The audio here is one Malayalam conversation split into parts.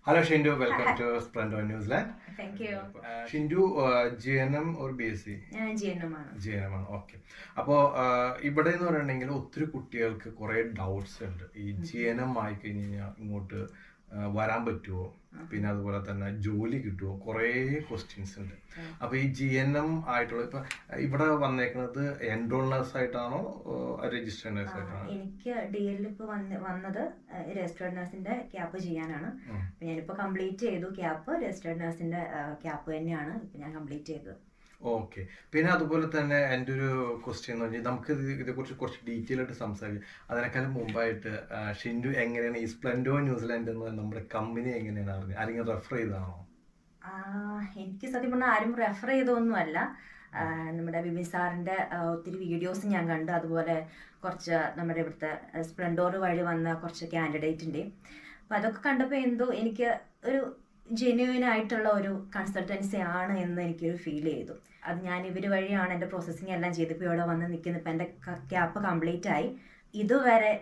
Hello Shindu, welcome to Splendor News Land. Thank you. Shindu, GNM or BSc? GNM ആണ്. GNM ആണ്. ഓക്കെ. അപ്പോൾ ഇവിടെ എന്ന് പറയുകയാണെങ്കിൽ ഒത്തിരി കുട്ടികൾക്ക് കുറെ ഡൗട്ട്സ് ഉണ്ട്. ഈ GNM ആയി കഴിഞ്ഞ് കഴിഞ്ഞാൽ ഇങ്ങോട്ട് വരാൻ പറ്റുമോ, പിന്നെ അതുപോലെ തന്നെ ജോലി കിട്ടുമോ, കുറേ ക്വസ്റ്റ്യൻസ് ഉണ്ട്. അപ്പൊ ഈ GNM ആയിട്ടുള്ള ഇപ്പൊ ഇവിടെ വന്നേക്കുന്നത് എൻറോൾ നഴ്സ് ആയിട്ടാണോ രജിസ്റ്റേർഡ് നഴ്സ് ആയിട്ടാണോ? എനിക്ക് DL ഇപ്പൊ വന്നത് രജിസ്റ്റേർഡ് നഴ്സിന്റെ ക്യാപ്പ് ചെയ്യാനാണ്. ഞാനിപ്പോ കംപ്ലീറ്റ് ചെയ്തു ക്യാപ്പ്. രജിസ്റ്റേർഡ് നഴ്സിന്റെ ക്യാപ്പ് തന്നെയാണ് ഇപ്പൊ ഞാൻ കംപ്ലീറ്റ് ചെയ്തത്. ഓക്കെ. പിന്നെ അതുപോലെ തന്നെ എൻ്റെ ഒരു ക്വസ്റ്റ്യൻ എന്ന് പറഞ്ഞാൽ നമുക്ക് ഇതേക്കുറിച്ച് കുറച്ച് ഡീറ്റെയിൽ ആയിട്ട് സംസാരിക്കും. അതിനേക്കാളും മുമ്പായിട്ട് ഷിൻഡു എങ്ങനെയാണ് ഈ സ്പ്ലെൻഡോ ന്യൂസിലാൻഡ് എന്ന് നമ്മുടെ കമ്പനി എങ്ങനെയാണ് അറിഞ്ഞത്? ആരെങ്കിലും റെഫർ ചെയ്താണോ? എനിക്ക് സത്യം പറഞ്ഞാൽ ആരും റെഫർ ചെയ്തൊന്നുമല്ല. നമ്മുടെ ബിബിൻ സാറിന്റെ ഒത്തിരി വീഡിയോസ് ഞാൻ കണ്ടു. അതുപോലെ കുറച്ച് നമ്മുടെ ഇവിടുത്തെ സ്പ്ലെൻഡോർ വഴി വന്ന കുറച്ച് കാൻഡിഡേറ്റിൻ്റെയും അപ്പം അതൊക്കെ കണ്ടപ്പോൾ എന്തോ എനിക്ക് ഒരു ജെന്യുവൻ ആയിട്ടുള്ള ഒരു കൺസൾട്ടൻസി ആണ് എന്ന് എനിക്കൊരു ഫീൽ ചെയ്തു. അത് ഞാൻ ഇവർ വഴിയാണ് എൻ്റെ പ്രോസസ്സിങ് എല്ലാം ചെയ്തിപ്പോൾ ഇവിടെ വന്ന് നിൽക്കുന്നത്. ഇപ്പം എൻ്റെ ക്യാപ്പ് കംപ്ലീറ്റ് ആയി. ഇതുവരെ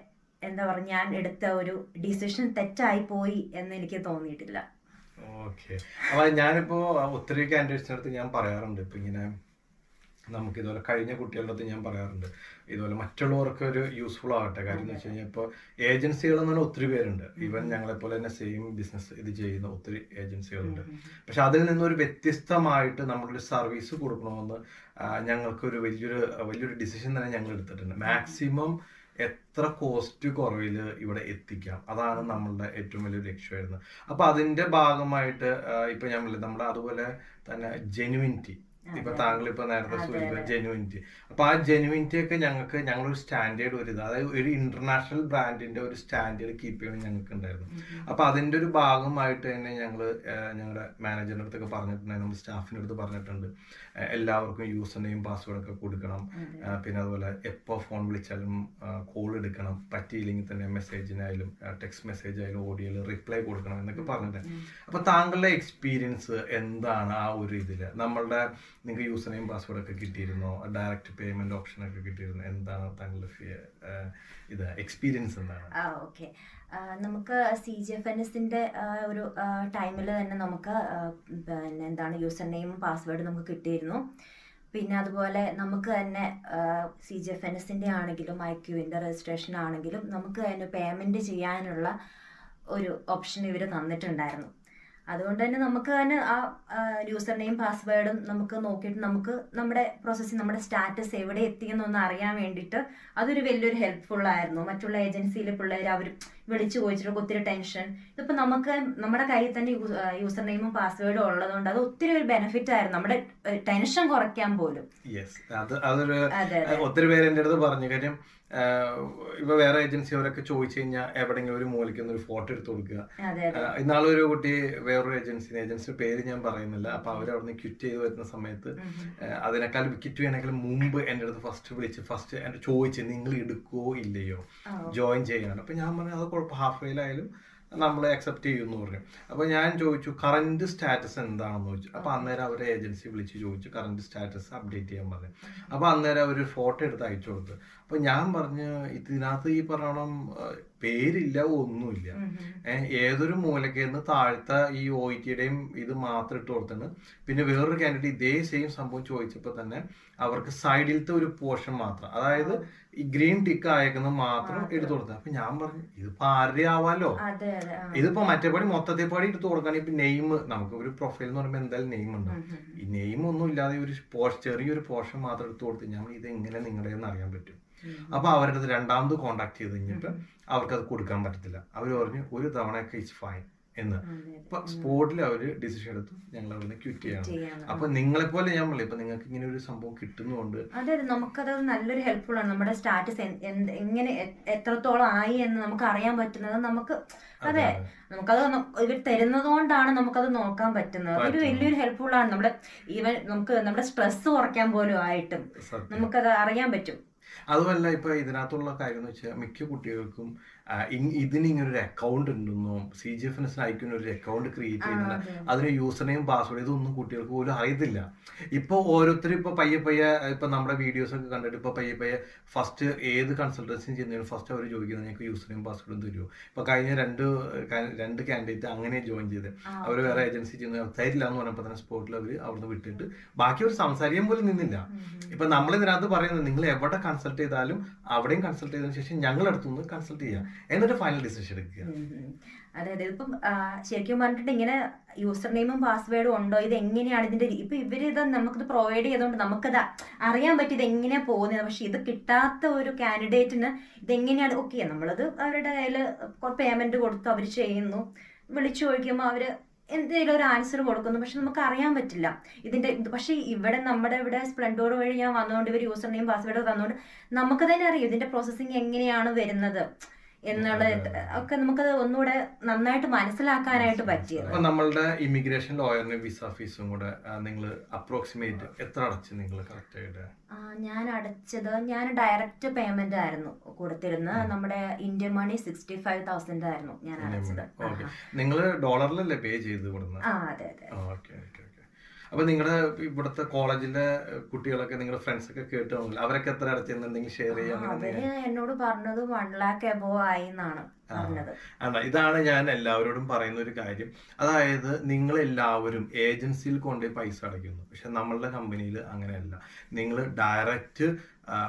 എന്താ പറയുക, ഞാൻ എടുത്ത ഒരു ഡിസിഷൻ തെറ്റായി പോയി എന്ന് എനിക്ക് തോന്നിയിട്ടില്ല. ഓക്കെ. അപ്പോൾ ഞാനിപ്പോൾ ഒത്തിരി കാൻഡിഡേറ്റ്സിൻ്റെ അടുത്ത് ഞാൻ പറയാറുണ്ട്, ഇപ്പം ഇങ്ങനെ നമുക്ക് ഇതുപോലെ കഴിഞ്ഞ കുട്ടികളുടെ അടുത്ത് ഞാൻ പറയാറുണ്ട്, ഇതുപോലെ മറ്റുള്ളവർക്ക് ഒരു യൂസ്ഫുൾ ആവട്ടെ. കാര്യം എന്ന് വെച്ച് കഴിഞ്ഞാൽ ഇപ്പോൾ ഏജൻസികൾ എന്ന് പറഞ്ഞാൽ ഒത്തിരി പേരുണ്ട്. ഈവൻ ഞങ്ങളെപ്പോലെ തന്നെ സെയിം ബിസിനസ് ഇത് ചെയ്യുന്ന ഒത്തിരി ഏജൻസികളുണ്ട്. പക്ഷെ അതിൽ നിന്നൊരു വ്യത്യസ്തമായിട്ട് നമ്മളൊരു സർവീസ് കൊടുക്കണമെന്ന് ഞങ്ങൾക്കൊരു വലിയൊരു ഡിസിഷൻ തന്നെ ഞങ്ങൾ എടുത്തിട്ടുണ്ട്. മാക്സിമം എത്ര കോസ്റ്റ് കുറവിൽ ഇവിടെ എത്തിക്കാം, അതാണ് നമ്മളുടെ ഏറ്റവും വലിയൊരു ലക്ഷ്യമായിരുന്നത്. അപ്പൊ അതിന്റെ ഭാഗമായിട്ട് ഇപ്പൊ ഞാൻ നമ്മുടെ അതുപോലെ തന്നെ ജെനുവിനിറ്റി, ഇപ്പൊ താങ്കൾ ഇപ്പൊ നേരത്തെ സൂചിപ്പിച്ച ജെനുവിനിറ്റി. അപ്പൊ ആ ജെനുവിനിറ്റി ഒക്കെ ഞങ്ങളൊരു സ്റ്റാൻഡേർഡ് വരുന്നത്, അതായത് ഒരു ഇന്റർനാഷണൽ ബ്രാൻഡിന്റെ ഒരു സ്റ്റാൻഡേർഡ് കീപ്പ് ചെയ്യണം ഞങ്ങൾക്ക് ഉണ്ടായിരുന്നു. അപ്പൊ അതിന്റെ ഒരു ഭാഗമായിട്ട് തന്നെ ഞങ്ങളുടെ മാനേജറിന്റെ അടുത്തൊക്കെ പറഞ്ഞിട്ടുണ്ടായിരുന്നു, നമ്മുടെ സ്റ്റാഫിന്റെ അടുത്ത് പറഞ്ഞിട്ടുണ്ട്, എല്ലാവർക്കും യൂസർ നെയിം പാസ്വേഡ് ഒക്കെ കൊടുക്കണം. പിന്നെ അതുപോലെ എപ്പോൾ ഫോൺ വിളിച്ചാലും കോൾ എടുക്കണം, പറ്റിയില്ലെങ്കിൽ തന്നെ മെസ്സേജിനായാലും ടെക്സ്റ്റ് മെസ്സേജ് ആയാലും ഓഡിയോയിൽ റിപ്ലൈ കൊടുക്കണം എന്നൊക്കെ പറഞ്ഞിട്ട്. അപ്പൊ താങ്കളുടെ എക്സ്പീരിയൻസ് എന്താണ് ആ ഒരു ഇതില്? നമ്മളുടെ നിങ്ങൾക്ക് യൂസർ നെയിം പാസ്വേഡ് ഒക്കെ കിട്ടിയിരുന്നോ? ഡയറക്റ്റ് പേയ്മെന്റ് ഓപ്ഷൻ ഒക്കെ കിട്ടിയിരുന്നോ? എന്താണ് താങ്കളുടെ ഇത് എക്സ്പീരിയൻസ് എന്താണ്? ഓക്കെ. നമുക്ക് CGFNSന്റെ ഒരു ടൈമിൽ തന്നെ നമുക്ക് പിന്നെ എന്താണ് യൂസർ നെയിമും പാസ്വേഡും നമുക്ക് കിട്ടിയിരുന്നു. പിന്നെ അതുപോലെ നമുക്ക് തന്നെ CGFNSന്റെ ആണെങ്കിലും IQന്റെ രജിസ്ട്രേഷൻ ആണെങ്കിലും നമുക്ക് തന്നെ പേയ്മെന്റ് ചെയ്യാനുള്ള ഒരു ഓപ്ഷൻ ഇവർ തന്നിട്ടുണ്ടായിരുന്നു. അതുകൊണ്ട് തന്നെ നമുക്ക് തന്നെ ആ യൂസർ നെയിം പാസ്വേഡും നമുക്ക് നോക്കിയിട്ട് നമുക്ക് നമ്മുടെ പ്രോസസ്സിങ്, നമ്മുടെ സ്റ്റാറ്റസ് എവിടെ എത്തിയെന്നൊന്ന് അറിയാൻ വേണ്ടിയിട്ട് അതൊരു വലിയൊരു ഹെൽപ്ഫുൾ ആയിരുന്നു. മറ്റുള്ള ഏജൻസിയിലെ പിള്ളേർ അവർ വിളിച്ചു ചോദിച്ചിട്ട് ഒത്തിരി ടെൻഷൻ. ഇതിപ്പോൾ നമുക്ക് നമ്മുടെ കയ്യിൽ തന്നെ യൂസർ നെയിമും പാസ്വേഡും ഉള്ളതുകൊണ്ട് അത് ഒത്തിരി ഒരു ബെനിഫിറ്റ് ആയിരുന്നു, നമ്മുടെ ടെൻഷൻ കുറയ്ക്കാൻ പോലും. ഒത്തിരി പേര് എൻ്റെ അടുത്ത് പറഞ്ഞു. കാര്യം ഇപ്പൊ വേറെ ഏജൻസി അവരൊക്കെ ചോദിച്ചു കഴിഞ്ഞാൽ എവിടെയെങ്കിലും ഒരു മൂലയ്ക്ക് ഒരു ഫോട്ടോ എടുത്ത് കൊടുക്കുക. ഇന്നാളൊരു കുട്ടി വേറൊരു ഏജൻസിയുടെ പേര് ഞാൻ പറയുന്നില്ല, അപ്പൊ അവരവിടുന്ന് ക്വിറ്റ് ചെയ്ത് വരുന്ന സമയത്ത് അതിനേക്കാൾ ക്വിറ്റ് ചെയ്യണമെങ്കിൽ മുമ്പ് എൻ്റെ അടുത്ത് ഫസ്റ്റ് എന്റെ ചോദിച്ചു, നിങ്ങൾ എടുക്കുവോ ഇല്ലയോ ജോയിൻ ചെയ്യാൻ? അപ്പൊ ഞാൻ പറഞ്ഞു അത് കുഴപ്പം, ഹാഫ് വെയിലായാലും നമ്മൾ അക്സെപ്റ്റ് ചെയ്യുമെന്ന് പറഞ്ഞു. അപ്പൊ ഞാൻ ചോദിച്ചു കറന്റ് സ്റ്റാറ്റസ് എന്താണെന്ന് ചോദിച്ചു. അപ്പൊ അന്നേരം അവരെ ഏജൻസി വിളിച്ച് ചോദിച്ചു കറന്റ് സ്റ്റാറ്റസ് അപ്ഡേറ്റ് ചെയ്യാൻ പറഞ്ഞു. അപ്പൊ അന്നേരം അവർ ഫോട്ടോ എടുത്ത് അയച്ചു കൊടുത്തു. അപ്പൊ ഞാൻ പറഞ്ഞു ഇതിനകത്ത് ഈ പറയണം പേരില്ല, ഒന്നുമില്ല. ഏതൊരു മൂലക്കേന്ന് താഴത്തെ ഈ OITയുടെയും ഇത് മാത്രം ഇട്ട് കൊടുത്താണ്. പിന്നെ വേറൊരു കാൻഡിഡേറ്റ് ഇതേ സെയിം സംഭവം ചോദിച്ചപ്പോൾ തന്നെ അവർക്ക് സൈഡിലത്തെ ഒരു പോർഷൻ മാത്രം, അതായത് ഈ ഗ്രീൻ ടിക്ക് അയക്കുന്നത് മാത്രം എടുത്തു കൊടുത്തത്. അപ്പൊ ഞാൻ പറഞ്ഞു ഇതിപ്പോ ആരുടെ ആവാലോ, ഇതിപ്പോ മറ്റേപടി മൊത്തത്തെ പാടി എടുത്തു കൊടുക്കുകയാണെങ്കിൽ ഇപ്പൊ നെയിം, നമുക്ക് ഒരു പ്രൊഫൈൽ എന്ന് പറയുമ്പോൾ എന്തായാലും നെയിം ഉണ്ടാവും. ഈ നെയിം ഒന്നും ഇല്ലാതെ ഒരു ചെറിയൊരു പോർഷൻ മാത്രം എടുത്തു കൊടുത്ത് ഞാൻ ഇത് എങ്ങനെ നിങ്ങളുടെയെന്ന് അറിയാൻ പറ്റും? അപ്പൊ അവരുടെ അടുത്ത് രണ്ടാമത് കോണ്ടാക്ട് ചെയ്ത് കഴിഞ്ഞിട്ട് അവർക്കത് കൊടുക്കാൻ പറ്റത്തില്ല. അവർ പറഞ്ഞു ഒരു തവണയൊക്കെ ഇറ്റ്സ് ഫൈൻ എന്ന്. അപ്പൊ സ്പോട്ടിൽ അവര് ഡിസിഷൻ എടുത്തു ഞങ്ങൾ അവിടെ നിന്ന് ക്വിറ്റ് ചെയ്യണം. അപ്പൊ നിങ്ങളെ പോലെ ഞാൻ പറയും, ഇപ്പൊ നിങ്ങൾക്ക് ഇങ്ങനെ ഒരു സംഭവം കിട്ടുന്നുണ്ട്, അതെ നമുക്കത് നല്ലൊരു ഹെൽപ്ഫുൾ ആണ്. നമ്മുടെ സ്റ്റാറ്റസ് എങ്ങനെ എത്രത്തോളം ആയി എന്ന് നമുക്ക് അറിയാൻ പറ്റുന്നത് നമുക്ക്, അതെ നമുക്കത് ഇവർ തരുന്നത് കൊണ്ടാണ് നമുക്കത് നോക്കാൻ പറ്റുന്നത്. അതൊരു വലിയൊരു ഹെൽപ്ഫുൾ ആണ്. നമ്മുടെ ഈവൻ നമുക്ക് നമ്മുടെ സ്ട്രെസ് കുറയ്ക്കാൻ പോലും ആയിട്ടും നമുക്കത് അറിയാൻ പറ്റും. അതുമല്ല ഇപ്പൊ ഇതിനകത്തുള്ള കാര്യം എന്ന് വെച്ചാൽ മിക്ക കുട്ടികൾക്കും ഇതിനിങ്ങനൊരു അക്കൗണ്ട് ഉണ്ടെന്നോ CGFNS അയക്കുന്ന ഒരു അക്കൗണ്ട് ക്രിയേറ്റ് ചെയ്യുന്നില്ല, അതിന് യൂസർ നെയിം പാസ്വേഡ് ഇതൊന്നും കുട്ടികൾക്ക് പോലും അറിയത്തില്ല. ഇപ്പൊ ഓരോരുത്തരും ഇപ്പൊ പയ്യെ ഇപ്പൊ നമ്മുടെ വീഡിയോസ് ഒക്കെ കണ്ടിട്ട് ഇപ്പൊ പയ്യെ ഫസ്റ്റ് ഏത് കൺസൾട്ടൻസി ചെയ്യുന്നതിന് ഫസ്റ്റ് അവർ ചോദിക്കുന്നത് ഞങ്ങൾക്ക് യൂസർ നെയിം പാസ്വേഡ് തരുമോ. ഇപ്പൊ കഴിഞ്ഞ രണ്ട് കാൻഡിഡേറ്റ് അങ്ങനെ ജോയിൻ ചെയ്ത് അവർ വേറെ ഏജൻസി ചെയ്യുന്ന തരില്ല എന്ന് പറഞ്ഞപ്പോൾ തന്നെ സ്പോട്ടിൽ അവർ അവിടുന്ന് വിട്ടിട്ട് ബാക്കി അവർ സംസാരിക്കാൻ പോലും നിന്നില്ല. ഇപ്പൊ നമ്മൾ ഇതിനകത്ത് പറയുന്നത് നിങ്ങൾ എവിടെ കൺസൾട്ട് ചെയ്താലും അവിടെയും കൺസൾട്ട് ചെയ്തതിനു ശേഷം ഞങ്ങളടുത്തുനിന്ന് കൺസൾട്ട് ചെയ്യുക, എന്നിട്ട് ഫൈനൽ ഡിസിഷൻ എടുക്കുക. അതെ അതെ. ഇപ്പം ശരിക്കും പറഞ്ഞിട്ട് ഇങ്ങനെ യൂസർ നെയിമും പാസ്വേഡും ഉണ്ടോ, ഇത് എങ്ങനെയാണ് ഇതിന്റെ ഇപ്പൊ ഇവരിത് നമുക്കിത് പ്രൊവൈഡ് ചെയ്തുകൊണ്ട് നമുക്കത് അറിയാൻ പറ്റും ഇത് എങ്ങനെയാ പോകുന്നത്. പക്ഷെ ഇത് കിട്ടാത്ത ഒരു കാൻഡിഡേറ്റിന് ഇതെങ്ങനെയാണ് ഓക്കെ, നമ്മളത് അവരുടെ കയ്യിൽ പേയ്മെന്റ് കൊടുത്ത് അവർ ചെയ്യുന്നു, വിളിച്ചു ചോദിക്കുമ്പോൾ അവര് എന്തെങ്കിലും ഒരു ആൻസർ കൊടുക്കുന്നു, പക്ഷെ നമുക്ക് അറിയാൻ പറ്റില്ല ഇതിന്റെ. പക്ഷെ നമ്മുടെ ഇവിടെ സ്പ്ലെൻഡോർ വഴി ഞാൻ വന്നുകൊണ്ട് ഇവർ യൂസർ നെയിം പാസ്വേഡ് തന്നുകൊണ്ട് നമുക്ക് തന്നെ അറിയാം ഇതിന്റെ പ്രോസസ്സിങ് എങ്ങനെയാണ് വരുന്നത് എന്നുള്ള ഒക്കെ നമുക്കത് ഒന്നുകൂടെ നന്നായിട്ട് മനസ്സിലാക്കാനായിട്ട് പറ്റിയത്. നമ്മളുടെ ഇമിഗ്രേഷൻ ലോയറിന് വിസ ഫീസും കൂടെ നിങ്ങൾ അപ്രോക്സിമേറ്റ് എത്ര അടച്ചു നിങ്ങൾ കറക്റ്റ് ആയിട്ട്? ഞാൻ ഡയറക്റ്റ് പേയ്മെന്റ് ആയിരുന്നു കൊടുത്തിരുന്നത്. നമ്മുടെ ഇന്ത്യൻ മണി 65,000 ആയിരുന്നു ഞാൻ അടച്ചത്. നിങ്ങൾ ഡോളറിലല്ലേ പേ ചെയ്ത് കൊടുക്കുന്നത്? അതെ അതെ. അപ്പൊ നിങ്ങളുടെ ഇവിടുത്തെ കോളേജിലെ കുട്ടികളൊക്കെ നിങ്ങളുടെ ഫ്രണ്ട്സ് ഒക്കെ കേട്ടുപോകില്ല, അവരൊക്കെ എത്ര അടച്ചെന്നുണ്ടെങ്കിൽ ഷെയർ ചെയ്യാം. അവര് എന്നോട് പറഞ്ഞത് 1 lakh above ആയി എന്നാണ് പറഞ്ഞത്. ഇതാണ് ഞാൻ എല്ലാവരോടും പറയുന്ന ഒരു കാര്യം. അതായത് നിങ്ങൾ എല്ലാവരും ഏജൻസിയിൽ കൊണ്ടുപോയി പൈസ അടയ്ക്കുന്നു, പക്ഷെ നമ്മളുടെ കമ്പനിയിൽ അങ്ങനെയല്ല. നിങ്ങൾ ഡയറക്റ്റ്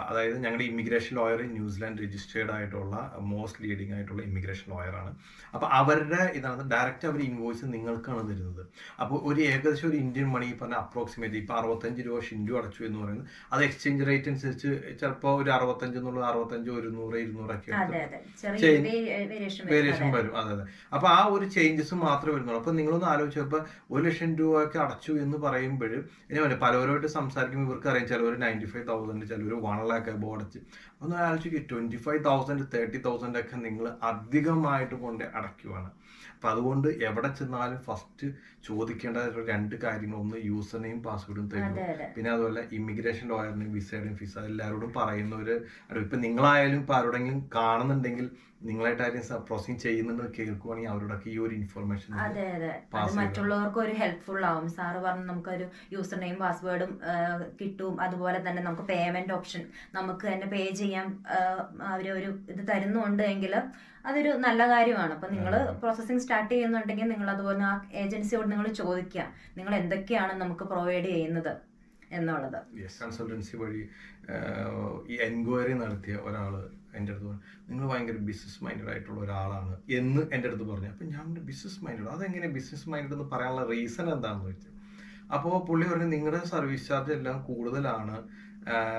അതായത് ഞങ്ങളുടെ ഇമിഗ്രേഷൻ ലോയർ ന്യൂസിലാൻഡ് രജിസ്റ്റേർഡ് ആയിട്ടുള്ള മോസ്റ്റ് ലീഡിംഗ് ആയിട്ടുള്ള ഇമിഗ്രേഷൻ ലോയറാണ്. അപ്പോൾ അവരുടെ ഇതാണ് ഡയറക്റ്റ് അവർ ഇൻവോയ്സ് നിങ്ങൾക്കാണ് തരുന്നത്. അപ്പോൾ ഒരു ഏകദേശം ഒരു ഇന്ത്യൻ മണി പറഞ്ഞ അപ്രോക്സിമേറ്റ് ഇപ്പോൾ 65 രൂപ ഷിൻഡു അടച്ചു എന്ന് പറയുന്നത് അത് എക്സ്ചേഞ്ച് റേറ്റ് അനുസരിച്ച് ചിലപ്പോൾ ഒരു 65 എന്നുള്ളത് 65, 100, 200 ഒക്കെ വേരിയേഷൻ വരും. അതെ. അപ്പൊ ആ ഒരു ചേഞ്ചസ് മാത്രമേ വരുന്നുള്ളൂ. അപ്പൊ നിങ്ങളൊന്ന് ആലോചിച്ചു, ഇപ്പൊ 1 ലക്ഷം രൂപയൊക്കെ അടച്ചു എന്ന് പറയുമ്പോൾ ഇനി പലവരുമായിട്ട് സംസാരിക്കുമ്പോൾ ഇവർക്ക് അറിയാം ചിലവർ 95,000, ചിലവർ 1 lakh above അടച്ച്. ഒന്ന് ആലോചിക്കുക, 25,000, 30,000 ഒക്കെ നിങ്ങൾ അധികമായിട്ട് കൊണ്ട് അടയ്ക്കുവാണ്. അപ്പൊ അതുകൊണ്ട് എവിടെ ചെന്നാലും ഫസ്റ്റ് ചോദിക്കേണ്ട 2 കാര്യങ്ങൾ, ഒന്ന് യൂസർ നെയിം പാസ്വേഡും തരും, പിന്നെ അതുപോലെ ഇമിഗ്രേഷൻ ലോയറിനെയും വിസയുടെയും ഫീസ്. എല്ലാവരോടും പറയുന്നവര് ഇപ്പൊ നിങ്ങളായാലും ഇപ്പൊ ആരോടെങ്കിലും കാണുന്നുണ്ടെങ്കിൽ നിങ്ങളായിട്ട് ആരും പ്രോസസിങ് ചെയ്യുന്നുണ്ടെന്ന് കേൾക്കുവാണെങ്കിൽ അവരോടൊക്കെ ഈ ഒരു ഇൻഫർമേഷൻ മറ്റുള്ളവർക്ക് ഒരു ഹെൽപ്ഫുൾ ആവും. സാറ് പറഞ്ഞു നമുക്കൊരു യൂസർ നെയിം പാസ്വേഡും കിട്ടും, അതുപോലെ തന്നെ നമുക്ക് പേയ്മെന്റ് ഓപ്ഷൻ നമുക്ക് തന്നെ പേ ചെയ്യാൻ അവരൊരു ഇത് തരുന്നുണ്ട് എങ്കിൽ അതൊരു നല്ല കാര്യമാണ്. അപ്പൊ നിങ്ങൾ പ്രോസസ്സിങ് സ്റ്റാർട്ട് ചെയ്യുന്നുണ്ടെങ്കിൽ നിങ്ങൾ അതുപോലെ ആ ഏജൻസിയോട് നിങ്ങൾ ചോദിക്കുക നിങ്ങൾ എന്തൊക്കെയാണ് നമുക്ക് പ്രൊവൈഡ് ചെയ്യുന്നത് എന്നുള്ളത്. കൺസൾട്ടൻസി വഴി ഈ എൻക്വയറി നടത്തിയ ഒരാള് എൻ്റെ അടുത്ത് പറഞ്ഞു, നിങ്ങൾ ഭയങ്കര ബിസിനസ് മൈൻഡഡ് ആയിട്ടുള്ള ഒരാളാണ് എന്ന് എൻ്റെ അടുത്ത് പറഞ്ഞു. അപ്പം ഞാൻ ബിസിനസ് മൈൻഡഡ്, അതെങ്ങനെ ബിസിനസ് മൈൻഡഡ് എന്ന് പറയാനുള്ള റീസൺ എന്താണെന്ന് ചോദിച്ചു. അപ്പോൾ പുള്ളി പറഞ്ഞു നിങ്ങളുടെ സർവീസ് ചാർജ് എല്ലാം കൂടുതലാണ്,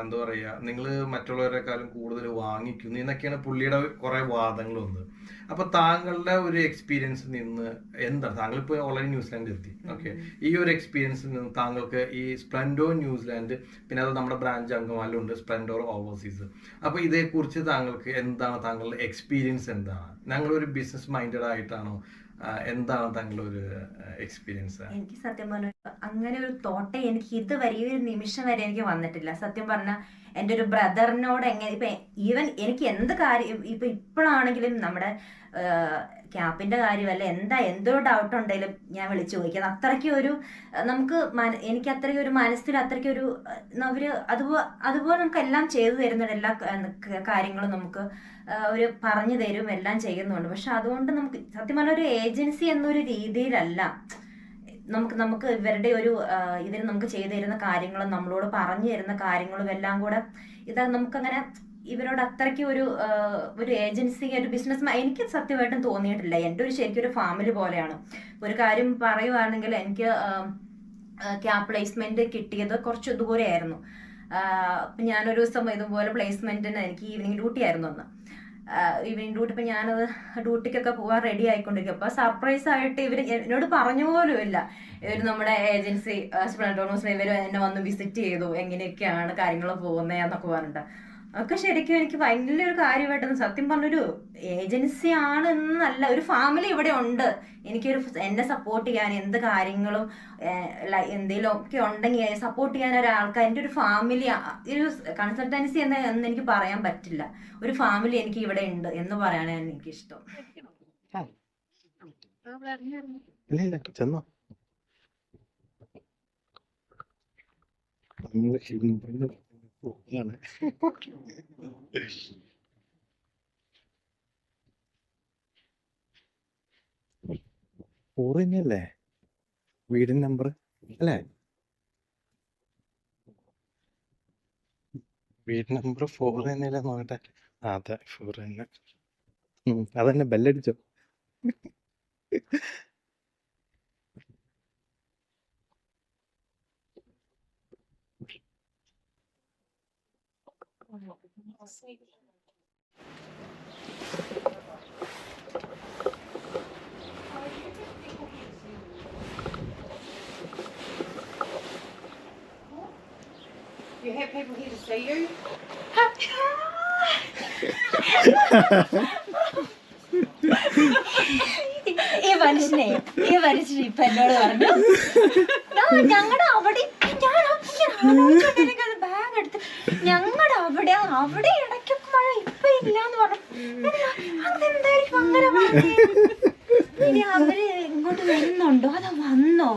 എന്താ പറയുക, നിങ്ങൾ മറ്റുള്ളവരെക്കാളും കൂടുതൽ വാങ്ങിക്കുന്നു എന്നൊക്കെയാണ് പുള്ളിയുടെ കുറെ വാദങ്ങൾ വന്നത്. അപ്പൊ താങ്കളുടെ ഒരു എക്സ്പീരിയൻസിൽ നിന്ന് എന്താണ്, താങ്കളിപ്പോൾ ഓൾറെഡി ന്യൂസിലാൻഡ് എത്തി, ഓക്കെ, ഈ ഒരു എക്സ്പീരിയൻസിൽ നിന്ന് താങ്കൾക്ക് ഈ സ്പ്ലെൻഡോർ ന്യൂസിലാൻഡ്, പിന്നെ അത് നമ്മുടെ ബ്രാഞ്ച് അങ്കമാലിലുണ്ട് സ്പ്ലെൻഡോർ ഓവർസീസ്, അപ്പൊ ഇതേക്കുറിച്ച് താങ്കൾക്ക് എന്താണ് താങ്കളുടെ എക്സ്പീരിയൻസ് എന്താണ്? ഞങ്ങളൊരു ബിസിനസ് മൈൻഡഡ് ആയിട്ടാണോ, എന്താണ് താങ്കളുടെ ഒരു എക്സ്പീരിയൻസ്? എനിക്ക് സത്യം പറഞ്ഞ അങ്ങനെ ഒരു തോട്ടെ എനിക്ക് ഇതുവരെ ഈ ഒരു നിമിഷം വരെ എനിക്ക് വന്നിട്ടില്ല. സത്യം പറഞ്ഞ എൻ്റെ ഒരു ബ്രദറിനോട് എങ്ങനെ ഇപ്പൊ ഈവൻ എനിക്ക് എന്ത് കാര്യം ഇപ്പോഴാണെങ്കിലും നമ്മുടെ ക്യാപ്പിന്റെ കാര്യമല്ല എന്തൊരു ഡൗട്ട് ഉണ്ടെങ്കിലും ഞാൻ വിളിച്ചു ചോദിക്കാം. അത്രയ്ക്ക് ഒരു നമുക്ക് എനിക്ക് അത്രയ്ക്ക് ഒരു മനസ്സിൽ അത്രയ്ക്ക് ഒരു അവര് അതുപോലെ നമുക്ക് എല്ലാം ചെയ്തു തരുന്നുണ്ട്. എല്ലാ കാര്യങ്ങളും നമുക്ക് ഒരു പറഞ്ഞു തരും, എല്ലാം ചെയ്യുന്നുണ്ട്. പക്ഷെ അതുകൊണ്ട് നമുക്ക് സത്യം പറഞ്ഞ ഒരു ഏജൻസി എന്നൊരു രീതിയിലല്ല നമുക്ക് ഇവരുടെ ഒരു ഇവർ നമുക്ക് ചെയ്തു തരുന്ന കാര്യങ്ങളും നമ്മളോട് പറഞ്ഞു തരുന്ന കാര്യങ്ങളും എല്ലാം കൂടെ ഇതാ നമുക്കങ്ങനെ ഇവരോട് അത്രയ്ക്ക് ഒരു ഏജൻസി ഒരു ബിസിനസ് എനിക്ക് സത്യമായിട്ടും തോന്നിയിട്ടില്ല. എൻ്റെ ഒരു ശരിക്കും ഒരു ഫാമിലി പോലെയാണ്. ഒരു കാര്യം പറയുവാണെങ്കിൽ എനിക്ക് ക്യാമ്പ് പ്ലേസ്മെന്റ് കിട്ടിയത് കുറച്ച് ദൂരെയായിരുന്നു. ഞാനൊരു ദിവസം ഇതുപോലെ പ്ലേസ്മെന്റിന് എനിക്ക് ഈവനിങ് ഡ്യൂട്ടി ആയിരുന്നു അന്ന്. ഈവനിങ് ഡ്യൂട്ടി ഇപ്പൊ ഞാനത് ഡ്യൂട്ടിക്കൊക്കെ പോകാൻ റെഡി ആയിക്കൊണ്ടിരിക്കും. അപ്പൊ സർപ്രൈസ് ആയിട്ട് ഇവര് എന്നോട് പറഞ്ഞു പോലും ഇല്ല, ഇവര് നമ്മുടെ ഏജൻസി സ്പ്ലെൻഡോർ ന്യൂസിൽ ഇവര് എന്നെ വന്ന് വിസിറ്റ് ചെയ്തു, എങ്ങനെയൊക്കെയാണ് കാര്യങ്ങൾ പോകുന്നതെന്നൊക്കെ പറഞ്ഞിട്ട്. ഒക്കെ ശരിക്കും എനിക്ക് വലിയൊരു കാര്യമായിട്ടൊന്നും, സത്യം പറഞ്ഞൊരു ഏജൻസി ആണെന്നല്ല, ഒരു ഫാമിലി ഇവിടെ ഉണ്ട്. എന്നെ സപ്പോർട്ട് ചെയ്യാൻ എന്ത് കാര്യങ്ങളും എന്തെങ്കിലും ഒക്കെ ഉണ്ടെങ്കിൽ സപ്പോർട്ട് ചെയ്യാൻ ഒരാൾക്കാർ, എൻ്റെ ഒരു ഫാമിലി, ഒരു കൺസൾട്ടൻസി എന്ന് എനിക്ക് പറയാൻ പറ്റില്ല. ഒരു ഫാമിലി എനിക്ക് ഇവിടെ ഉണ്ട് എന്ന് പറയാനാണ് എനിക്കിഷ്ടം. ചെന്നോ തന്നെയല്ലേ വീടിന്റെ നമ്പർ അല്ലേ? വീട് നമ്പർ 4 തന്നെയല്ലേ? നോക്കട്ടെ. അതെ 4 തന്നെ. അതന്നെ ബെല്ലടിച്ചോ? You have people here to see you? ഈ മനുഷ്യനെ ഇപ്പൊ എന്നോട് പറഞ്ഞു, ഞങ്ങളുടെ അവിടെ ബാഗ് എടുത്ത് ഞങ്ങളുടെ അവിടെ ഇടയ്ക്കൊക്കെ മഴ ഇപ്പൊ ഇല്ലാന്ന് പറഞ്ഞു. അതെന്തായിരിക്കും അങ്ങനെ പറഞ്ഞത്? ഇനി അവര് ഇങ്ങോട്ട് വരുന്നുണ്ടോ അതോ വന്നോ?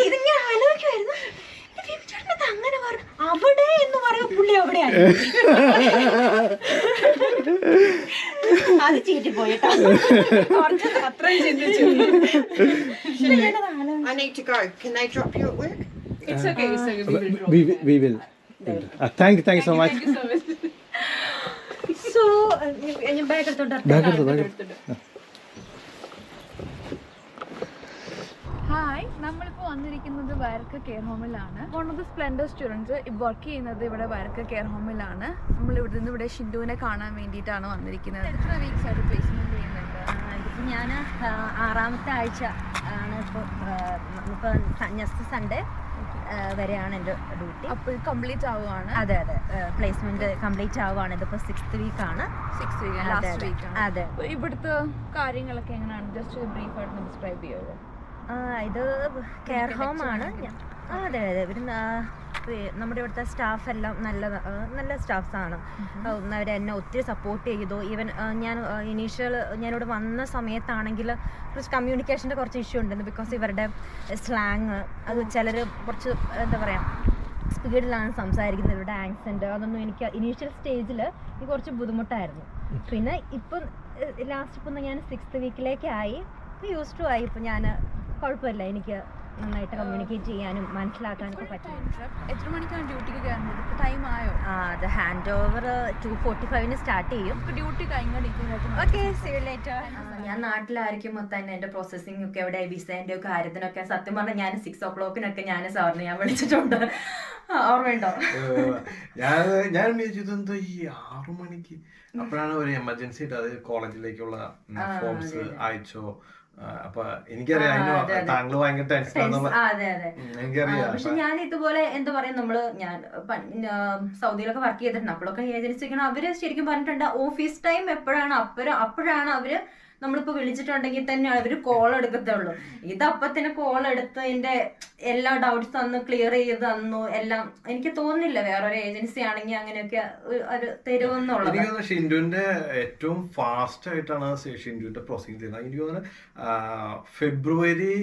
ഇതിങ്ങനെ ആലോചിക്കുമായിരുന്നു. അങ്ങനെ പറഞ്ഞു അവിടെ എന്ന് പറയുമ്പോ പുള്ളി അവിടെയാണ്. അത് ചീറ്റി പോയിട്ടോ. അത്രയും ചിന്തിച്ചു. I need to go. Can they drop you at work? It's okay. So we will. Thank you so much. So ഞാൻ ബാഗ് എടുത്തോണ്ട് ഹായ്, നമ്മളിപ്പോൾ വന്നിരിക്കുന്നത് വയർക്ക കെയർ ഹോമിലാണ്. One of the splendour students work ചെയ്യുന്നത് ഇവിടെ വയർക്ക കെയർ ഹോമിലാണ്. നമ്മൾ ഇവിടെ ഷിൻഡുവിനെ കാണാൻ വേണ്ടിയിട്ടാണ് വന്നിരിക്കുന്നത്. എത്ര വീക്സ് ആയിട്ട് പ്ലേസ്മെന്റ് ചെയ്യുന്നുണ്ട്? ഇതിപ്പോൾ ഞാൻ 6ാമത്തെ ആഴ്ച ആണ്. ഇപ്പോൾ നെക്സ്റ്റ് സൺഡേ വരെയാണ് എൻ്റെ ഡ്യൂട്ടി. അപ്പോൾ കംപ്ലീറ്റ് ആവുകയാണ്. അതെ പ്ലേസ്മെന്റ് കംപ്ലീറ്റ് ആവുകയാണ്. ഇതിപ്പോൾ 6th വീക്കാണ്. 6th week last വീക്കാണ്. അതെ. ഇവിടുത്തെ കാര്യങ്ങളൊക്കെ എങ്ങനെയാണ്? ജസ്റ്റ് ബ്രീഫായിട്ട് ഡിസ്ക്രൈബ് ചെയ്യുമോ? ഇത് കെയർ ഹോം ആണ്. അതെ ഇവർ നമ്മുടെ ഇവിടുത്തെ സ്റ്റാഫ് എല്ലാം നല്ല സ്റ്റാഫ്സാണ്. അവർ എന്നെ ഒത്തിരി സപ്പോർട്ട് ചെയ്തു. ഈവൻ ഞാനിവിടെ വന്ന സമയത്താണെങ്കിൽ കുറച്ച് കമ്മ്യൂണിക്കേഷൻ്റെ കുറച്ച് ഇഷ്യൂ ഉണ്ടായിരുന്നു. ബിക്കോസ് ഇവരുടെ സ്ലാങ് അത് ചിലർ കുറച്ച് എന്താ പറയുക സ്പീഡിലാണ് സംസാരിക്കുന്നത്. ഇവരുടെ ആക്സെൻറ്റ് അതൊന്നും എനിക്ക് ഇനീഷ്യൽ സ്റ്റേജിൽ എനിക്ക് കുറച്ച് ബുദ്ധിമുട്ടായിരുന്നു. പിന്നെ ഇപ്പം ലാസ്റ്റ് ഇപ്പം ഞാൻ 6th വീക്കിലേക്കായി, യൂസ് ടു ആയി. ഇപ്പം ഞാൻ കുഴപ്പമില്ല, എനിക്ക് നന്നായിട്ട് കമ്മ്യൂണിക്കേറ്റ് ചെയ്യാനും മനസ്സിലാക്കാനും ഒക്കെ പറ്റും. എത്ര മണിക്കാണ് ഡ്യൂട്ടിക്ക് കയറുന്നത്? ടൈം ആയോ? അത് ഹാൻഡ് ഓവർ 2:45 സ്റ്റാർട്ട് ചെയ്യും. ഡ്യൂട്ടി കഴിഞ്ഞാൽ ഞാൻ നാട്ടിലായിരിക്കും മൊത്തം എൻ്റെ പ്രോസസ്സിംഗ് ഒക്കെ എവിടെ വിസേൻ്റെ ഒക്കെ കാര്യത്തിനൊക്കെ. സത്യം പറഞ്ഞാൽ ഞാൻ 6 o'clock ഞാൻ സാറിന് ഞാൻ വിളിച്ചിട്ടുണ്ട്. ഓർമ്മയുണ്ടോ? ഞാൻ വിചാരിച്ചത് ഈ 6 മണിക്ക്. അപ്പോഴാണ് ഒരു എമർജൻസി ആയിട്ട് അത് കോളേജിലേക്കുള്ള ഫോംസ് അയച്ചോ. അപ്പൊ എനിക്കറിയാം താങ്കൾ ഭയങ്കര ടെൻഷൻ. എനിക്കറിയാം. പക്ഷെ ഞാൻ ഇതുപോലെ എന്താ പറയാ, ഞാൻ സൗദിയിലൊക്കെ വർക്ക് ചെയ്തിട്ടുണ്ട്. അപ്പോഴൊക്കെ ഏജൻസി അവര് ശരിക്കും പറഞ്ഞിട്ടുണ്ട് ഓഫീസ് ടൈം എപ്പോഴാണ് അപ്പോഴാണ് അവര് നമ്മളിപ്പോ വിളിച്ചിട്ടുണ്ടെങ്കിൽ തന്നെ അവര് കോൾ എടുക്കത്തുള്ളൂ. ഇത് അപ്പത്തന്നെ കോൾ എടുത്ത് എന്റെ എല്ലാ ഡൗട്ട്സ് തന്നു, ക്ലിയർ ചെയ്ത് തന്നു എല്ലാം. എനിക്ക് തോന്നുന്നില്ല വേറൊരു ഏജൻസി ആണെങ്കിൽ അങ്ങനെയൊക്കെ തരുമെന്നുള്ളത്. എനിക്ക് തോന്നുന്നു ഷിൻഡുവിന്റെ ഏറ്റവും ഫാസ്റ്റ് ആയിട്ടാണ് ഷിൻഡുവിന്റെ പ്രോസീജിയർ ചെയ്യുന്നത്. എനിക്ക് തോന്നുന്നു February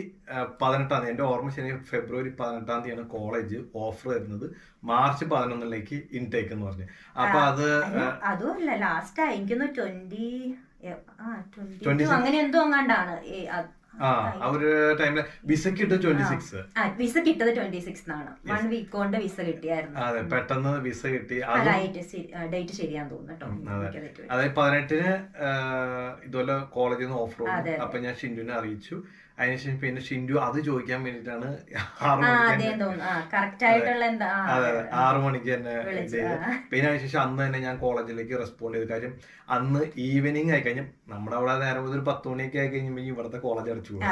18 എന്റെ ഓർമ്മ ശരി, February 18 കോളേജ് ഓഫർ വരുന്നത്. March 11 ഇൻടേക്ക് എന്ന് പറഞ്ഞു. അപ്പൊ അതുമല്ല ലാസ്റ്റ് എനിക്കൊന്ന് 22 അങ്ങനെ എന്തോ അങ്ങാണ്ടാണ് ഒരു ടൈമില് വിസ കിട്ടും 26. വിസ കിട്ടത് 26 ആണ്. 1 വീക്ക് കൊണ്ട് വിസ കിട്ടിയായിരുന്നു. അതെ പെട്ടെന്ന് വിസ കിട്ടി. ഡേറ്റ് ശരിയാന്ന് തോന്നുന്നു. അതായത് 18 ഇതുപോലെ കോളേജിൽ നിന്ന് ഓഫർ വന്നു. അപ്പൊ ഞാൻ ഷിൻഡുവിനെ അറിയിച്ചു. അതിനുശേഷം പിന്നെ ഷിൻഡു അത് ചോദിക്കാൻ വേണ്ടിയിട്ടാണ് 6 മണിക്ക് തന്നെ ചെയ്ത്. പിന്നെ അതിനുശേഷം അന്ന് തന്നെ ഞാൻ കോളേജിലേക്ക് റെസ്പോണ്ട് ചെയ്തു. കാര്യം അന്ന് ഈവനിങ് ആയി കഴിഞ്ഞാൽ നമ്മുടെ അവിടെ നേരം ഒരു 10 മണിയൊക്കെ ആയി കഴിയുമ്പോൾ ഇവിടുത്തെ കോളേജ് അടച്ചു പോകും.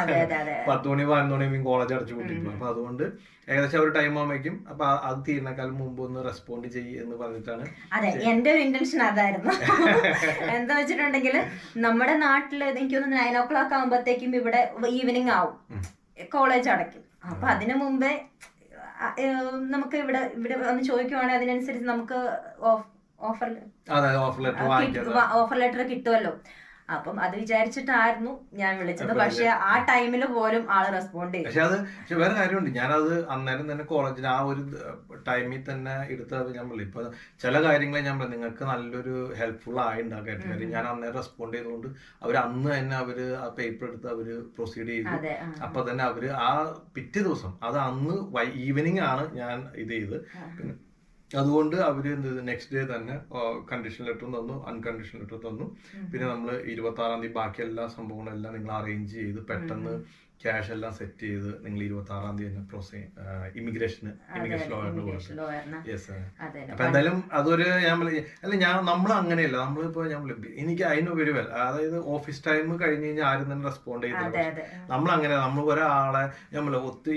10 മണി 11 മണിയും കോളേജ് അടച്ചു കൂട്ടിട്ടു. അപ്പൊ അതുകൊണ്ട് ഏകദേശം ഒരു ടൈം ആകുമ്പോഴേക്കും അപ്പൊ അത് തീരുന്നേക്കാളും മുമ്പ് ഒന്ന് റെസ്പോണ്ട് ചെയ്യ് എന്ന് പറഞ്ഞിട്ടാണ്. അതെ, എന്റെ ഒരു ഇന്റൻഷൻ അതായിരുന്നു. എന്താ വെച്ചിട്ടുണ്ടെങ്കിൽ നമ്മുടെ നാട്ടില് എനിക്ക് തോന്നുന്നു 9 o'clock ആകുമ്പോഴത്തേക്കും ഇവിടെ ഈവനിങ് ആവും, കോളേജ് അടയ്ക്കും. അപ്പൊ അതിനു മുമ്പേ നമുക്ക് ഇവിടെ വന്ന് ചോദിക്കുവാണെങ്കിൽ അതിനനുസരിച്ച് നമുക്ക് ഓഫർ ലെറ്റർ കിട്ടുമല്ലോ. അപ്പം അത് വിചാരിച്ചിട്ടായിരുന്നു ഞാൻ വിളിച്ചത്. പക്ഷെ ആ ടൈമിൽ പോലും ആള് റെസ്പോണ്ട് ചെയ്തു. പക്ഷെ വേറെ കാര്യമുണ്ട്, ഞാനത് അന്നേരം തന്നെ കോളേജിൽ ആ ഒരു ടൈമിൽ തന്നെ എടുത്തത്. ഞാൻ പറഞ്ഞു ഇപ്പൊ ചില കാര്യങ്ങളെ ഞാൻ പറഞ്ഞു നിങ്ങൾക്ക് നല്ലൊരു ഹെൽപ്ഫുൾ ആയിണ്ടാക്കായിരുന്നു. കാര്യം ഞാൻ അന്നേരം റെസ്പോണ്ട് ചെയ്തുകൊണ്ട് അവർ അന്ന് തന്നെ അവര് ആ പേപ്പർ എടുത്ത് അവര് പ്രൊസീഡ് ചെയ്തു. അപ്പൊ തന്നെ അവര് ആ പിറ്റേ ദിവസം അത് അന്ന് ഈവനിങ് ആണ് ഞാൻ ഇത് ചെയ്ത്. പിന്നെ അതുകൊണ്ട് അവര് നെക്സ്റ്റ് ഡേ തന്നെ കണ്ടീഷൻ ലെറ്റർ തന്നു, അൺകണ്ടീഷൻ ലെറ്റർ തന്നു. പിന്നെ നമ്മൾ 26-ാം തീയതി ബാക്കി എല്ലാ സംഭവങ്ങളും എല്ലാം നിങ്ങൾ അറേഞ്ച് ചെയ്ത് പെട്ടെന്ന് ക്യാഷ് എല്ലാം സെറ്റ് ചെയ്ത് നിങ്ങൾ 26-ാം തീയതി തന്നെ ഇമിഗ്രേഷൻ ലോയറിന്. യെസ്. അപ്പൊ എന്തായാലും അതൊരു നമ്മൾ അങ്ങനെയല്ല. നമ്മളിപ്പോ എനിക്ക് അതിനുപരി അതായത് ഓഫീസ് ടൈം കഴിഞ്ഞ് കഴിഞ്ഞാൽ ആരും തന്നെ റെസ്പോണ്ട് ചെയ്തില്ല. നമ്മളങ്ങനെ നമ്മൾ ഒരാളെ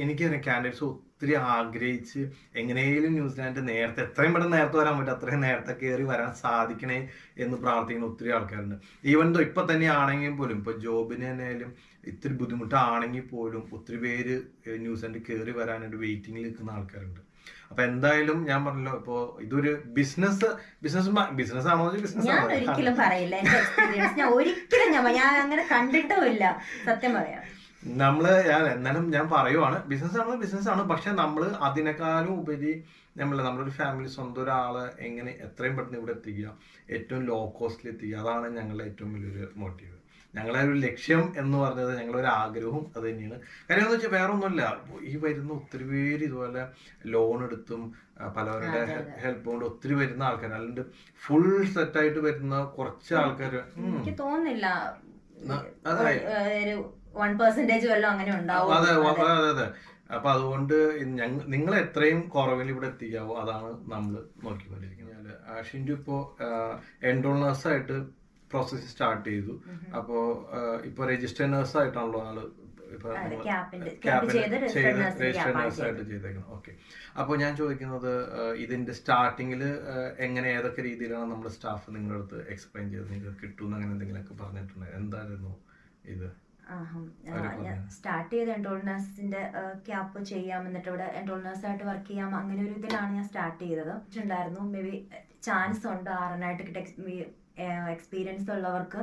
എനിക്ക് കാൻഡിഡേറ്റ്സ് ഒത്തിരി ആഗ്രഹിച്ച് എങ്ങനെയും ന്യൂസിലാൻഡ് നേരത്തെ എത്രയും പെട്ടെന്ന് നേരത്തെ വരാൻ പറ്റും അത്രയും നേരത്തെ കയറി വരാൻ സാധിക്കണേ എന്ന് പ്രാർത്ഥിക്കുന്ന ഒത്തിരി ആൾക്കാരുണ്ട്. ഈവൻ ദോ ഇപ്പൊ തന്നെ ആണെങ്കിൽ പോലും ഇപ്പൊ ജോബിന് തന്നെയായാലും ഇത്തിരി ബുദ്ധിമുട്ടാണെങ്കിൽ പോലും ഒത്തിരി പേര് ന്യൂസിലാൻഡ് കയറി വരാനായിട്ട് വെയിറ്റിംഗിൽ നിൽക്കുന്ന ആൾക്കാരുണ്ട്. അപ്പൊ എന്തായാലും ഞാൻ പറഞ്ഞല്ലോ, ഇപ്പൊ ഇതൊരു ബിസിനസ് ആണോ? ഞാൻ ഒരിക്കലും പറയില്ല, എന്റെ എക്സ്പീരിയൻസ് ഞാൻ ഒരിക്കലും ഞാൻ അങ്ങനെ കണ്ടിട്ടുമില്ല, സത്യം പറയാം. എന്നാലും ഞാൻ പറയുവാണ്, ബിസിനസ് ആണ്. പക്ഷെ നമ്മള് അതിനേക്കാളും ഉപരി നമ്മളൊരു ഫാമിലി സ്വന്തം ഒരാളെ എങ്ങനെ എത്രയും പെട്ടെന്ന് ഇവിടെ എത്തിക്കുക, ഏറ്റവും ലോ കോസ്റ്റിൽ എത്തിക്കുക, അതാണ് ഞങ്ങളുടെ ഏറ്റവും വലിയൊരു മോട്ടീവ്. ഞങ്ങളുടെ ഒരു ലക്ഷ്യം എന്ന് പറഞ്ഞത്, ഞങ്ങളുടെ ഒരു ആഗ്രഹവും അത് തന്നെയാണ്. കാര്യം എന്ന് വെച്ചാൽ വേറെ ഒന്നുമില്ല, ഈ വരുന്ന ഒത്തിരി പേര് ഇതുപോലെ ലോൺ എടുത്തും പലവരുടെ ഹെൽപ്പ് കൊണ്ട് ഒത്തിരി വരുന്ന ആൾക്കാർ, അല്ലാണ്ട് ഫുൾ സെറ്റായിട്ട് വരുന്ന കുറച്ച് ആൾക്കാർ എനിക്ക് തോന്നുന്നില്ല 1% വല്ലതും അങ്ങനെ ഉണ്ടാവും. അതെ. അപ്പൊ അതുകൊണ്ട് നിങ്ങൾ എത്രയും കുറവിൽ ഇവിടെ എത്തിക്കാവോ അതാണ് നമ്മൾ നോക്കിക്കൊണ്ടിരിക്കുന്നത്. ഷിൻഡു ഇപ്പോ എൻറോൾ നഴ്സായിട്ട് പ്രോസസ് സ്റ്റാർട്ട് ചെയ്തു. അപ്പോ ഇപ്പൊ രജിസ്റ്റേർഡ് നഴ്സായിട്ടാണല്ലോ ആള് രജിസ്റ്റേർഡ് നഴ്സായിട്ട് ചെയ്തേക്കുന്നത്. ഓക്കെ. അപ്പൊ ഞാൻ ചോദിക്കുന്നത്, ഇതിന്റെ സ്റ്റാർട്ടിങ്ങില് എങ്ങനെ ഏതൊക്കെ രീതിയിലാണ് നമ്മുടെ സ്റ്റാഫ് നിങ്ങളുടെ അടുത്ത് എക്സ്പ്ലെയിൻ ചെയ്ത് നിങ്ങൾക്ക് കിട്ടും അങ്ങനെ എന്തെങ്കിലുമൊക്കെ പറഞ്ഞിട്ടുണ്ട്? എന്തായിരുന്നു ഇത്? സ്റ്റാർട്ട് ചെയ്ത് എൻറോൾ നഴ്സിന്റെ ക്യാപ്പ് ചെയ്യാം, എന്നിട്ട് ഇവിടെ എൻറോൾ നഴ്സായിട്ട് വർക്ക് ചെയ്യാം, അങ്ങനെ ഒരു ഇതിലാണ് ഞാൻ സ്റ്റാർട്ട് ചെയ്തത്. ഉണ്ടായിരുന്നു മേ ബി ചാൻസ് ഉണ്ട് ആറാനായിട്ട് എക്സ്പീരിയൻസ് ഉള്ളവർക്ക്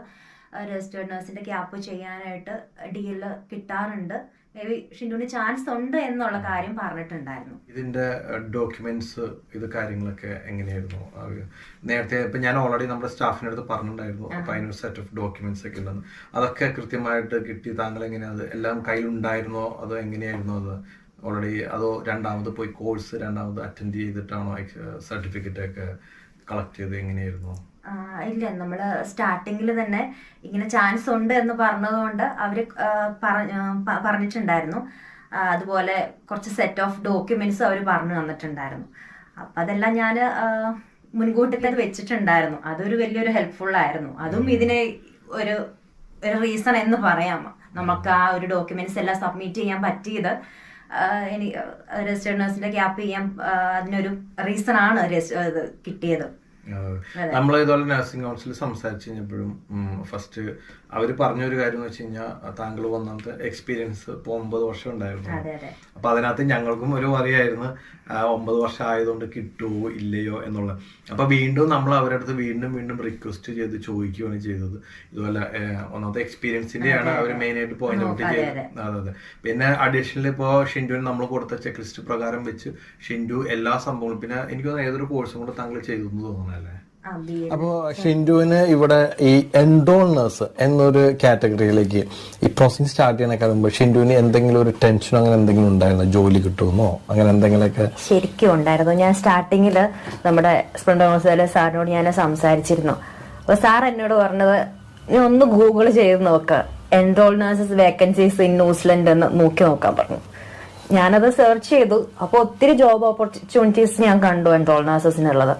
രജിസ്റ്റേർഡ് നഴ്സിന്റെ ക്യാപ്പ് ചെയ്യാനായിട്ട് ഡീല് കിട്ടാറുണ്ട്. മേ ബി ഷിൻഡുവിന് ചാൻസ് ഉണ്ട് എന്നുള്ള കാര്യം പറഞ്ഞിട്ടുണ്ടായിരുന്നു. ഇതിന്റെ ഡോക്യുമെന്റ്സ് ഇത് കാര്യങ്ങളൊക്കെ എങ്ങനെയായിരുന്നു? നേരത്തെ ഇപ്പൊ ഞാൻ ഓൾറെഡി നമ്മുടെ സ്റ്റാഫിന്റെ അടുത്ത് പറഞ്ഞിട്ടുണ്ടായിരുന്നു. അപ്പൊ അതിനൊരു സെറ്റ് ഓഫ് ഡോക്യുമെന്റ്സ് ഒക്കെ ഉണ്ടെന്ന്, അതൊക്കെ കൃത്യമായിട്ട് കിട്ടി? താങ്കൾ എങ്ങനെയാ അത് എല്ലാം കയ്യിലുണ്ടായിരുന്നോ അതോ എങ്ങനെയായിരുന്നു അത്? ഓൾറെഡി അതോ രണ്ടാമത് പോയി കോഴ്സ് രണ്ടാമത് അറ്റൻഡ് ചെയ്തിട്ടാണോ സർട്ടിഫിക്കറ്റ് ഒക്കെ കളക്ട് ചെയ്ത് എങ്ങനെയായിരുന്നു? ഇല്ല, നമ്മള് സ്റ്റാർട്ടിങ്ങിൽ തന്നെ ഇങ്ങനെ ചാൻസ് ഉണ്ട് എന്ന് പറഞ്ഞതുകൊണ്ട് അവര് പറഞ്ഞിട്ടുണ്ടായിരുന്നു. അതുപോലെ കുറച്ച് സെറ്റ് ഓഫ് ഡോക്യുമെന്റ്സ് അവർ പറഞ്ഞു തന്നിട്ടുണ്ടായിരുന്നു. അപ്പൊ അതെല്ലാം ഞാൻ മുൻകൂട്ടി തന്നെ വെച്ചിട്ടുണ്ടായിരുന്നു. അതൊരു വലിയൊരു ഹെൽപ്ഫുൾ ആയിരുന്നു. അതും ഇതിന് ഒരു റീസൺ എന്ന് പറയാം. നമുക്ക് ആ ഒരു ഡോക്യുമെന്റ്സ് എല്ലാം സബ്മിറ്റ് ചെയ്യാൻ പറ്റിയത് രജിസ്റ്റേർഡ് നഴ്സിന്റെ ക്യാപ്പ് ചെയ്യാൻ അതിനൊരു റീസൺ ആണ് കിട്ടിയത്. നമ്മൾ ഇതുപോലെ നഴ്സിംഗ് കൗൺസിൽ സംസാരിച്ചു കഴിഞ്ഞപ്പോഴും ഫസ്റ്റ് അവർ പറഞ്ഞൊരു കാര്യം എന്ന് വെച്ച് കഴിഞ്ഞാൽ, താങ്കൾ വന്നത്തെ എക്സ്പീരിയൻസ് ഇപ്പോൾ 9 വർഷം ഉണ്ടായിരുന്നു. അപ്പൊ അതിനകത്ത് ഞങ്ങൾക്കും ഒരു അറിയായിരുന്നു 9 വർഷം ആയതുകൊണ്ട് കിട്ടുമോ ഇല്ലയോ എന്നുള്ളത്. അപ്പൊ വീണ്ടും നമ്മൾ അവരുടെ അടുത്ത് വീണ്ടും റിക്വസ്റ്റ് ചെയ്ത് ചോദിക്കുകയാണ് ചെയ്തത്. ഇതുപോലെ ഒന്നാമത്തെ എക്സ്പീരിയൻസിന്റെയാണ് അവർ മെയിൻ ആയിട്ട് പോയിന്റ് ഔട്ട് ചെയ്തത്. അതെ. പിന്നെ അഡീഷണൽ ഇപ്പോ ഷിൻഡുവിന് നമ്മൾ കൊടുത്ത ചെക്ക് ലിസ്റ്റ് പ്രകാരം വെച്ച് ഷിൻഡു എല്ലാ സംഭവങ്ങളും, പിന്നെ എനിക്ക് തോന്നുന്നു ഏതൊരു കോഴ്സും കൂടെ താങ്കൾ ചെയ്തു എന്ന് തോന്നുന്നല്ലേ? അപ്പോൾ ഷിൻഡുവിന് ഇവിടെ ഈ എൻറോൾ നഴ്സ് എന്നൊരു കാറ്റഗറിയിലേക്ക് ഈ പ്രോസസ്സിംഗ് സ്റ്റാർട്ട് ചെയ്യാനൊക്കെ മുമ്പ് ഷിൻഡുവിന് എന്തെങ്കിലും ഒരു ടെൻഷനോ അങ്ങനെ എന്തെങ്കിലും ഉണ്ടായിരുന്നോ? ജോലി കിട്ടുമോ അങ്ങനെ എന്തെങ്കിലുമൊക്കെ? ശരിക്കും ഉണ്ടായിരുന്നു. ഞാൻ സ്റ്റാർട്ടിങ്ങിൽ നമ്മുടെ സ്പ്ലെൻഡർ ഹോസ്പിറ്റലിലെ സാറിനോട് ഞാൻ സംസാരിച്ചിരുന്നു. അപ്പോൾ സാർ എന്നോട് പറഞ്ഞത്, നീ ഒന്ന് ഗൂഗിൾ ചെയ്ത് നോക്ക് enrol nurses vacancies in New Zealand എന്ന് നോക്കാൻ പറഞ്ഞു. ഞാനത് സെർച്ച് ചെയ്തു. അപ്പോൾ ഒത്തിരി ജോബ് ഓപ്പർച്യൂണിറ്റീസ് ഞാൻ കണ്ടു എൻറോൾ നഴ്സസിനുള്ളത്.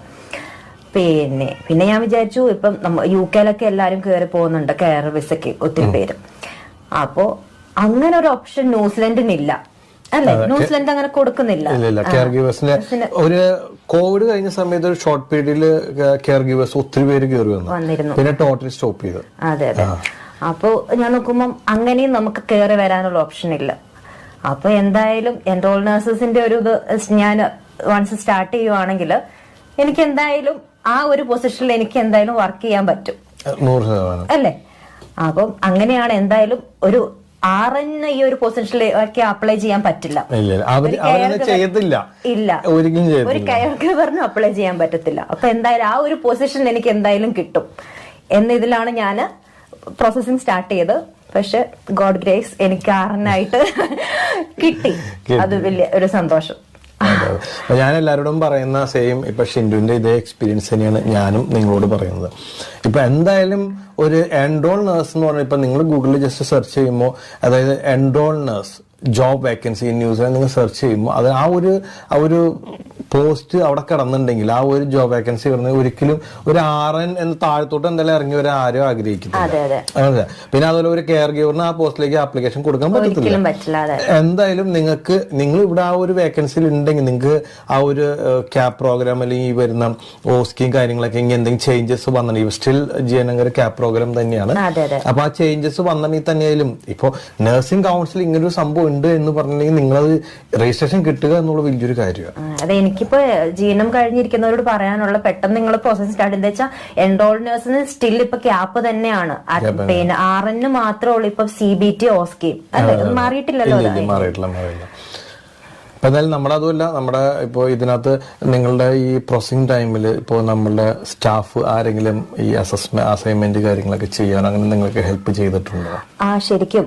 പിന്നെ ഞാൻ വിചാരിച്ചു ഇപ്പം UK എല്ലാരും കയറി പോകുന്നുണ്ട് കെയർ വിസയ്ക്ക് ഒത്തിരി പേര്. അപ്പോ അങ്ങനെ ഒരു ഓപ്ഷൻ ന്യൂസിലൻഡിനില്ല അല്ലെ? ന്യൂസിലൻഡ് അങ്ങനെ കൊടുക്കുന്നില്ല. കെയർ ഗീവേഴ്സിന് ഒരു കോവിഡ് കഴിഞ്ഞ സമയത്ത് ഒരു ഷോർട്ട് പീരീഡില് കെയർ ഗീവേഴ്സ് ഒത്തിരി പേര് കയറി വന്നിരുന്നു. പിന്നെ ടോട്ടലി സ്റ്റോപ്പ് ചെയ്തു. അതെ. അപ്പോ ഞാൻ നോക്കുമ്പോൾ അങ്ങനെയും നമുക്ക് കയറി വരാനുള്ള ഓപ്ഷൻ ഇല്ല. അപ്പൊ എന്തായാലും എൻറോൾ നഴ്സസിന്റെ ഒരു ഇത് ഞാൻ വൺസ് സ്റ്റാർട്ട് ചെയ്യുവാണെങ്കിൽ എനിക്ക് എന്തായാലും ആ ഒരു പൊസിഷനിൽ എനിക്ക് എന്തായാലും വർക്ക് ചെയ്യാൻ പറ്റും 100% അല്ലേ? അപ്പം അങ്ങനെയാണ് എന്തായാലും ഒരു RN ഈ ഒരു പൊസിഷനിലേക്ക് അപ്ലൈ ചെയ്യാൻ പറ്റില്ല. ഇല്ല, ഒരു കെയർ ഗിവറിനും അപ്ലൈ ചെയ്യാൻ പറ്റത്തില്ല. അപ്പൊ എന്തായാലും ആ ഒരു പൊസിഷൻ എനിക്ക് എന്തായാലും കിട്ടും എന്നതിലാണ് ഞാൻ പ്രോസസ്സിംഗ് സ്റ്റാർട്ട് ചെയ്ത്. പക്ഷെ ഗോഡ് ഗ്രേസ് എനിക്ക് RN ആയിട്ട് കിട്ടി. അത് വലിയ ഒരു സന്തോഷം. ഞാൻ എല്ലാവരോടും പറയുന്ന സെയിം ഇപ്പൊ ഷിൻഡുവിന്റെ ഇതേ എക്സ്പീരിയൻസ് തന്നെയാണ് ഞാനും നിങ്ങളോട് പറയുന്നത്. ഇപ്പൊ എന്തായാലും ഒരു എൻറോൾ നഴ്സ് എന്ന് പറഞ്ഞാൽ ഇപ്പൊ നിങ്ങൾ ഗൂഗിളിൽ ജസ്റ്റ് സെർച്ച് ചെയ്യുമ്പോൾ, അതായത് enrol nurse job vacancy in New Zealand നിങ്ങൾ സെർച്ച് ചെയ്യുമ്പോൾ അത് ആ ഒരു പോസ്റ്റ് അവിടെ കിടന്നുണ്ടെങ്കിൽ ആ ഒരു ജോബ് വേക്കൻസി കിടന്നത് ഒരിക്കലും ഒരു RN എന്ന താഴത്തോട്ട് എന്തായാലും ഇറങ്ങി വരാൻ ആരും ആഗ്രഹിക്കുന്നില്ല. പിന്നെ അതുപോലെ ഒരു കെയർ ഗിവറിന് ആ പോസ്റ്റിലേക്ക് ആപ്ലിക്കേഷൻ കൊടുക്കാൻ പറ്റത്തില്ല. എന്തായാലും നിങ്ങൾ ഇവിടെ ആ ഒരു വേക്കൻസിയിൽ ഉണ്ടെങ്കിൽ നിങ്ങൾക്ക് ആ ഒരു ക്യാപ് പ്രോഗ്രാം അല്ലെങ്കിൽ ഈ വരുന്ന ഓസ്കിയും കാര്യങ്ങളൊക്കെ ഇങ്ങനെ എന്തെങ്കിലും ചേഞ്ചസ് വന്നിട്ടുണ്ടെങ്കിൽ സ്റ്റിൽ GNNGR ക്യാപ് പ്രോഗ്രാം തന്നെയാണ്. അപ്പൊ ആ ചേഞ്ചസ് വന്നിട്ടുണ്ടെങ്കിൽ തന്നെയായാലും ഇപ്പൊ നഴ്സിംഗ് കൗൺസിൽ ഇങ്ങനൊരു സംഭവം ഉണ്ട് എന്ന് പറഞ്ഞിട്ടുണ്ടെങ്കിൽ നിങ്ങളത് രജിസ്ട്രേഷൻ കിട്ടുക എന്നുള്ള വലിയൊരു കാര്യമാണ്. അതെ, എനിക്കിപ്പോ GNM കഴിഞ്ഞിരിക്കുന്നവരോട് പറയാനുള്ള പെട്ടെന്ന് നിങ്ങൾ പ്രോസസ് സ്റ്റാർട്ട് എന്താ വെച്ചാൽ എൻറോൾ നഴ്സിന് സ്റ്റിൽ ഇപ്പൊ ക്യാപ്പ് തന്നെയാണ്. പിന്നെ RN മാത്രമേ ഇപ്പൊ CBT ഓസ്കി മാറിയിട്ടില്ലല്ലോ. എന്തായാലും നമ്മളതുമല്ല, നമ്മുടെ ഇപ്പോൾ ഇതിനകത്ത് നിങ്ങളുടെ ഈ പ്രോസസിംഗ് ടൈമിൽ ഇപ്പോൾ നമ്മളുടെ സ്റ്റാഫ് ആരെങ്കിലും ഈ അസൈൻമെന്റ് കാര്യങ്ങളൊക്കെ ചെയ്യാൻ അങ്ങനെ നിങ്ങൾക്ക് ഹെൽപ്പ് ചെയ്തിട്ടുണ്ടോ? ശരിക്കും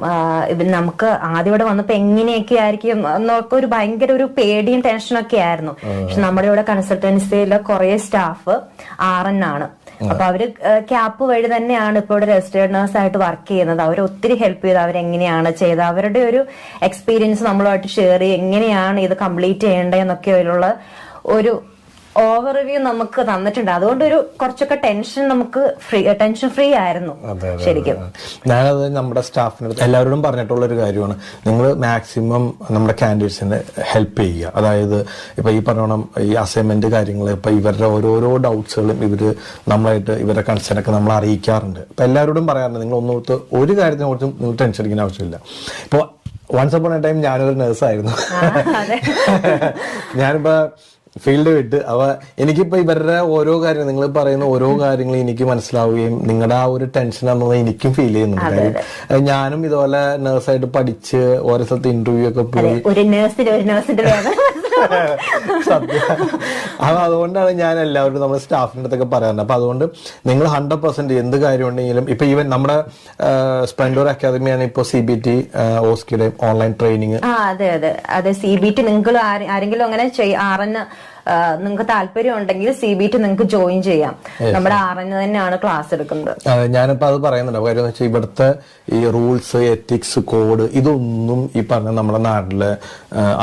നമുക്ക് ആദ്യം ഇവിടെ വന്നപ്പോ എങ്ങനെയൊക്കെ ആയിരിക്കും എന്നൊക്കെ ഒരു ഭയങ്കര ഒരു പേടിയും ടെൻഷനൊക്കെ ആയിരുന്നു. പക്ഷെ നമ്മുടെ ഇവിടെ കൺസൾട്ടൻസിയിലെ കുറെ സ്റ്റാഫ് RN ആണ്. അപ്പൊ അവര് ക്യാപ്പ് വഴി തന്നെയാണ് ഇപ്പൊ ഇവിടെ രജിസ്റ്റേർഡ് നഴ്സ് ആയിട്ട് വർക്ക് ചെയ്യുന്നത്. അവർ ഒത്തിരി ഹെൽപ്പ് ചെയ്ത് അവരെങ്ങനെയാണ് ചെയ്തത്, അവരുടെ ഒരു എക്സ്പീരിയൻസ് നമ്മളുമായിട്ട് ഷെയർ ചെയ്ത് എങ്ങനെയാണ് ഇത് കംപ്ലീറ്റ് ചെയ്യേണ്ടതെന്നൊക്കെ അതിലുള്ള ഒരു ഓവർവ്യൂ നമുക്ക് തന്നിട്ടുണ്ട്. അതുകൊണ്ട് ഒരു കുറച്ചൊക്കെ ടെൻഷൻ ഫ്രീ ആയിരുന്നു ശരിക്കും. ഞാനത് നമ്മുടെ സ്റ്റാഫിനടുത്ത് എല്ലാവരോടും പറഞ്ഞിട്ടുള്ള ഒരു കാര്യമാണ്, നിങ്ങൾ മാക്സിമം നമ്മുടെ കാൻഡിഡേറ്റ്സിനെ ഹെൽപ്പ് ചെയ്യുക. അതായത് ഇപ്പൊ ഈ പറഞ്ഞോണം ഈ അസൈൻമെന്റ് കാര്യങ്ങൾ ഇപ്പൊ ഇവരുടെ ഓരോരോ ഡൗട്ട്സുകളും നമ്മളായിട്ട് ഇവരുടെ കൺസേൺ ഒക്കെ നമ്മൾ അറിയിക്കാറുണ്ട്. ഇപ്പൊ എല്ലാവരോടും പറയാറുണ്ട്, നിങ്ങൾ ഒന്നോർത്ത് ഒരു കാര്യത്തിനെ കുറിച്ചും നിങ്ങൾ ടെൻഷൻ അടിക്കുന്ന ആവശ്യമില്ല. ഇപ്പോൾ വൺസ് അപ്പോൺ എ ടൈം ഞാനൊരു നേഴ്സായിരുന്നു. ഞാനിപ്പോ ഫീൽഡ് വിട്ട് എനിക്കിപ്പോ ഇവരുടെ ഓരോ കാര്യങ്ങൾ നിങ്ങൾ പറയുന്ന ഓരോ കാര്യങ്ങളും എനിക്ക് മനസ്സിലാവുകയും നിങ്ങളുടെ ആ ഒരു ടെൻഷൻ ആണെന്നത് എനിക്കും ഫീൽ ചെയ്യുന്നുണ്ട്. കാര്യം ഞാനും ഇതുപോലെ നേഴ്സായിട്ട് പഠിച്ച് ഓരോ സ്ഥലത്ത് ഇന്റർവ്യൂ ഒക്കെ പോയി അതുകൊണ്ടാണ് ഞാൻ എല്ലാവരും നമ്മുടെ സ്റ്റാഫിൻ്റെ അടുത്തൊക്കെ പറയാറുണ്ട്. അപ്പൊ അതുകൊണ്ട് നിങ്ങൾ 100% എന്ത് കാര്യം ഉണ്ടെങ്കിലും ഇപ്പൊ ഈവൻ നമ്മുടെ സ്പ്ലെൻഡർ അക്കാദമിയാണ് ഇപ്പൊ CBT ഓസ്കിയുടെ ഓൺലൈൻ ട്രെയിനിങ്. അതെ CBT നിങ്ങൾ ആരെങ്കിലും അങ്ങനെ RN നിങ്ങൾക്ക് താല്പര്യം ഉണ്ടെങ്കിൽ CBT നിങ്ങൾക്ക് ജോയിൻ ചെയ്യാം. നമ്മുടെ RN തന്നെയാണ് ക്ലാസ് എടുക്കുന്നത്. ഞാനിപ്പോ അത് പറയുന്നുണ്ട്. കാര്യം എന്ന് വെച്ചാൽ ഇവിടുത്തെ ഈ റൂൾസ് എത്തിക്സ് കോഡ് ഇതൊന്നും ഈ പറഞ്ഞ നമ്മുടെ നാട്ടിലെ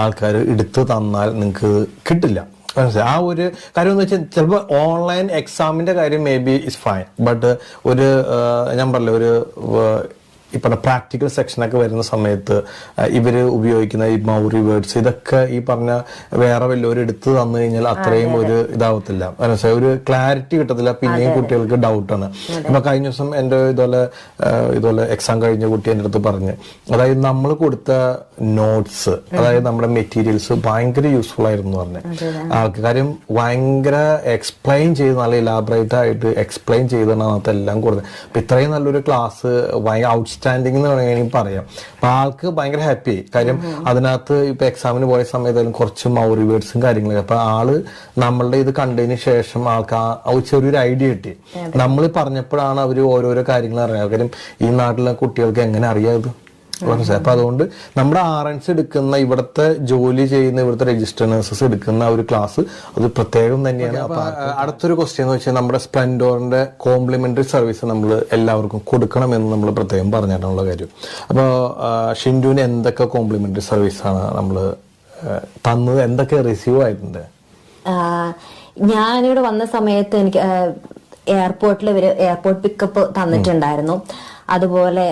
ആൾക്കാർ എടുത്തു തന്നാൽ നിങ്ങൾക്ക് കിട്ടില്ല. ആ ഒരു കാര്യം എന്ന് വെച്ചാൽ ചിലപ്പോൾ ഓൺലൈൻ എക്സാമിന്റെ കാര്യം may be is fine, but ഒരു ഞാൻ പറഞ്ഞില്ല ഒരു ഈ പറഞ്ഞ പ്രാക്ടിക്കൽ സെക്ഷനൊക്കെ വരുന്ന സമയത്ത് ഇവര് ഉപയോഗിക്കുന്ന ഈ മൗറി വേർഡ്സ് ഇതൊക്കെ ഈ പറഞ്ഞ വേറെ വല്ലവരും എടുത്തു തന്നു കഴിഞ്ഞാൽ അത്രയും ഒരു ഇതാവത്തില്ല, ഒരു ക്ലാരിറ്റി കിട്ടത്തില്ല. പിന്നെയും കുട്ടികൾക്ക് ഡൗട്ടാണ്. ഇപ്പൊ കഴിഞ്ഞ ദിവസം എൻ്റെ ഇതുപോലെ എക്സാം കഴിഞ്ഞ കുട്ടി എൻ്റെ അടുത്ത് പറഞ്ഞ്, അതായത് നമ്മൾ കൊടുത്ത നോട്ട്സ് അതായത് നമ്മുടെ മെറ്റീരിയൽസ് ഭയങ്കര യൂസ്ഫുൾ ആയിരുന്നു പറഞ്ഞു ആൾക്ക്. കാര്യം ഭയങ്കര എക്സ്പ്ലെയിൻ ചെയ്ത് നല്ല ഇലാബറേറ്റ് ആയിട്ട് എക്സ്പ്ലെയിൻ ചെയ്താണ് അതെല്ലാം കൊടുത്തത്. അപ്പൊ ഇത്രയും നല്ലൊരു ക്ലാസ് ഭയങ്കര ഔട്ട്സ്റ്റാൻഡിംഗ് എന്ന് വേണമെങ്കിൽ പറയാം. അപ്പൊ ആൾക്ക് ഭയങ്കര ഹാപ്പി. കാര്യം അതിനകത്ത് ഇപ്പൊ എക്സാമിന് പോയ സമയത്തായാലും കുറച്ച് മൗറി വേർഡ്സും കാര്യങ്ങളൊക്കെ. അപ്പൊ ആള് നമ്മളുടെ ഇത് കണ്ടതിന് ശേഷം ആൾക്ക് ചെറിയൊരു ഐഡിയ കിട്ടി. നമ്മൾ പറഞ്ഞപ്പോഴാണ് അവര് ഓരോരോ കാര്യങ്ങൾ അറിയാം. കാര്യം ഈ നാട്ടിലെ കുട്ടികൾക്ക് എങ്ങനെ അറിയാത്? അപ്പൊ അതുകൊണ്ട് നമ്മുടെ RNs എടുക്കുന്ന ഇവിടുത്തെ ജോലി ചെയ്യുന്ന ഇവിടുത്തെ രജിസ്റ്റർ നഴ്സസ് എടുക്കുന്ന ഒരു ക്ലാസ് അത് പ്രത്യേകം തന്നെയാണ്. അപ്പൊ അടുത്തൊരു ക്വസ്റ്റ്യൻ എന്ന് വെച്ചാൽ നമ്മുടെ സ്പ്ലെൻഡോറിന്റെ കോംപ്ലിമെന്ററി സർവീസ് നമ്മൾ എല്ലാവർക്കും കൊടുക്കണമെന്ന് നമ്മൾ പ്രത്യേകം പറഞ്ഞിട്ടുള്ള കാര്യം. അപ്പോൾ ഷിൻഡുവിന് എന്തൊക്കെ കോംപ്ലിമെന്ററി സർവീസാണ് നമ്മൾ തന്നത്, എന്തൊക്കെ റിസീവ് ആയിട്ടുണ്ട്? ഞാനിവിടെ വന്ന സമയത്ത് എനിക്ക് എയർപോർട്ടിൽ ഇവര് എയർപോർട്ട് പിക്കപ്പ് തന്നിട്ടുണ്ടായിരുന്നു. അതുപോലെ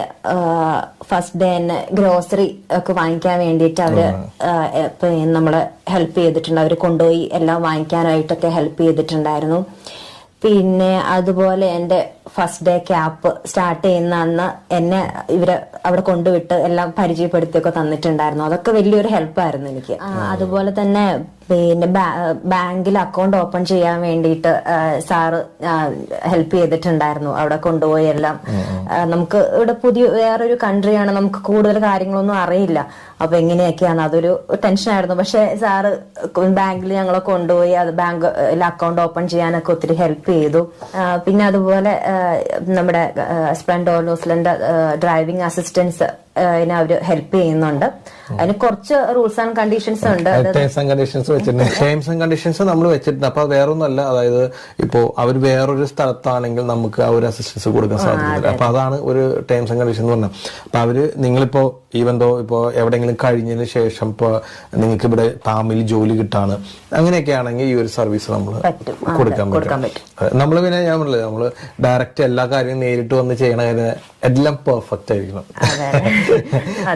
ഫസ്റ്റ് ഡേ തന്നെ ഗ്രോസറി ഒക്കെ വാങ്ങിക്കാൻ വേണ്ടിയിട്ട് അവര് നമ്മളെ ഹെൽപ്പ് ചെയ്തിട്ടുണ്ട്. അവര് കൊണ്ടുപോയി എല്ലാം വാങ്ങിക്കാനായിട്ടൊക്കെ ഹെൽപ്പ് ചെയ്തിട്ടുണ്ടായിരുന്നു. പിന്നെ അതുപോലെ എൻ്റെ ഫസ്റ്റ് ഡേ ക്യാപ്പ് സ്റ്റാർട്ട് ചെയ്യുന്ന അന്ന് എന്നെ ഇവര് അവിടെ കൊണ്ടുവിട്ട് എല്ലാം പരിചയപ്പെടുത്തിയൊക്കെ തന്നിട്ടുണ്ടായിരുന്നു. അതൊക്കെ വലിയൊരു ഹെൽപ്പായിരുന്നു എനിക്ക്. അതുപോലെ തന്നെ പിന്നെ ബാങ്കിൽ അക്കൗണ്ട് ഓപ്പൺ ചെയ്യാൻ വേണ്ടിയിട്ട് സാറ് ഹെൽപ്പ് ചെയ്തിട്ടുണ്ടായിരുന്നു. അവിടെ കൊണ്ടുപോയി എല്ലാം നമുക്ക് ഇവിടെ വേറൊരു കൺട്രിയാണ്, നമുക്ക് കൂടുതൽ കാര്യങ്ങളൊന്നും അറിയില്ല. അപ്പൊ എങ്ങനെയൊക്കെയാണ് അതൊരു ടെൻഷനായിരുന്നു. പക്ഷെ സാറ് ബാങ്കിൽ ഞങ്ങളെ കൊണ്ടുപോയി അത് ബാങ്കിൽ അക്കൗണ്ട് ഓപ്പൺ ചെയ്യാനൊക്കെ ഒത്തിരി ഹെൽപ്പ് ചെയ്തു. പിന്നെ അതുപോലെ നമ്മുടെ സ്പ്ലെൻഡോർ ന്യൂസിലൻഡ് ഡ്രൈവിംഗ് അസിസ്റ്റൻസ് അവര് ഹെൽപ്പ് ചെയ്യുന്നുണ്ട്. അതിന് കുറച്ച് റൂൾസ് ആൻഡ് കണ്ടീഷൻസ് ഉണ്ട്. ടേംസ് ആൻഡ് കണ്ടീഷൻസ് വെച്ചിട്ടുണ്ട്. ടേംസ് ആൻഡ് കണ്ടീഷൻസ് നമ്മൾ വെച്ചിട്ടുണ്ട്. അപ്പൊ വേറൊന്നുമല്ല, അതായത് ഇപ്പോ അവർ വേറൊരു സ്ഥലത്താണെങ്കിൽ നമുക്ക് ആ ഒരു അസിസ്റ്റൻസ് കൊടുക്കാൻ സാധിക്കില്ല. അപ്പൊ അതാണ് ഒരു ടേംസ് ആൻഡ് കണ്ടീഷൻ എന്ന് പറഞ്ഞാൽ. അപ്പൊ അവര് നിങ്ങളിപ്പോ ഈവൻ ഇപ്പോ എവിടെയെങ്കിലും കഴിഞ്ഞതിന് ശേഷം ഇപ്പൊ നിങ്ങൾക്ക് ഇവിടെ ഫാമിലി ജോലി കിട്ടാണ് അങ്ങനെയൊക്കെ ആണെങ്കിൽ ഈ ഒരു സർവീസ് നമ്മൾ കൊടുക്കാൻ പറ്റും. നമ്മള് പിന്നെ ഞാൻ പറഞ്ഞില്ലേ, നമ്മള് ഡയറക്റ്റ് എല്ലാ കാര്യവും നേരിട്ട് വന്ന് ചെയ്യണ എല്ലാം പെർഫെക്റ്റ് ആയിരിക്കണം.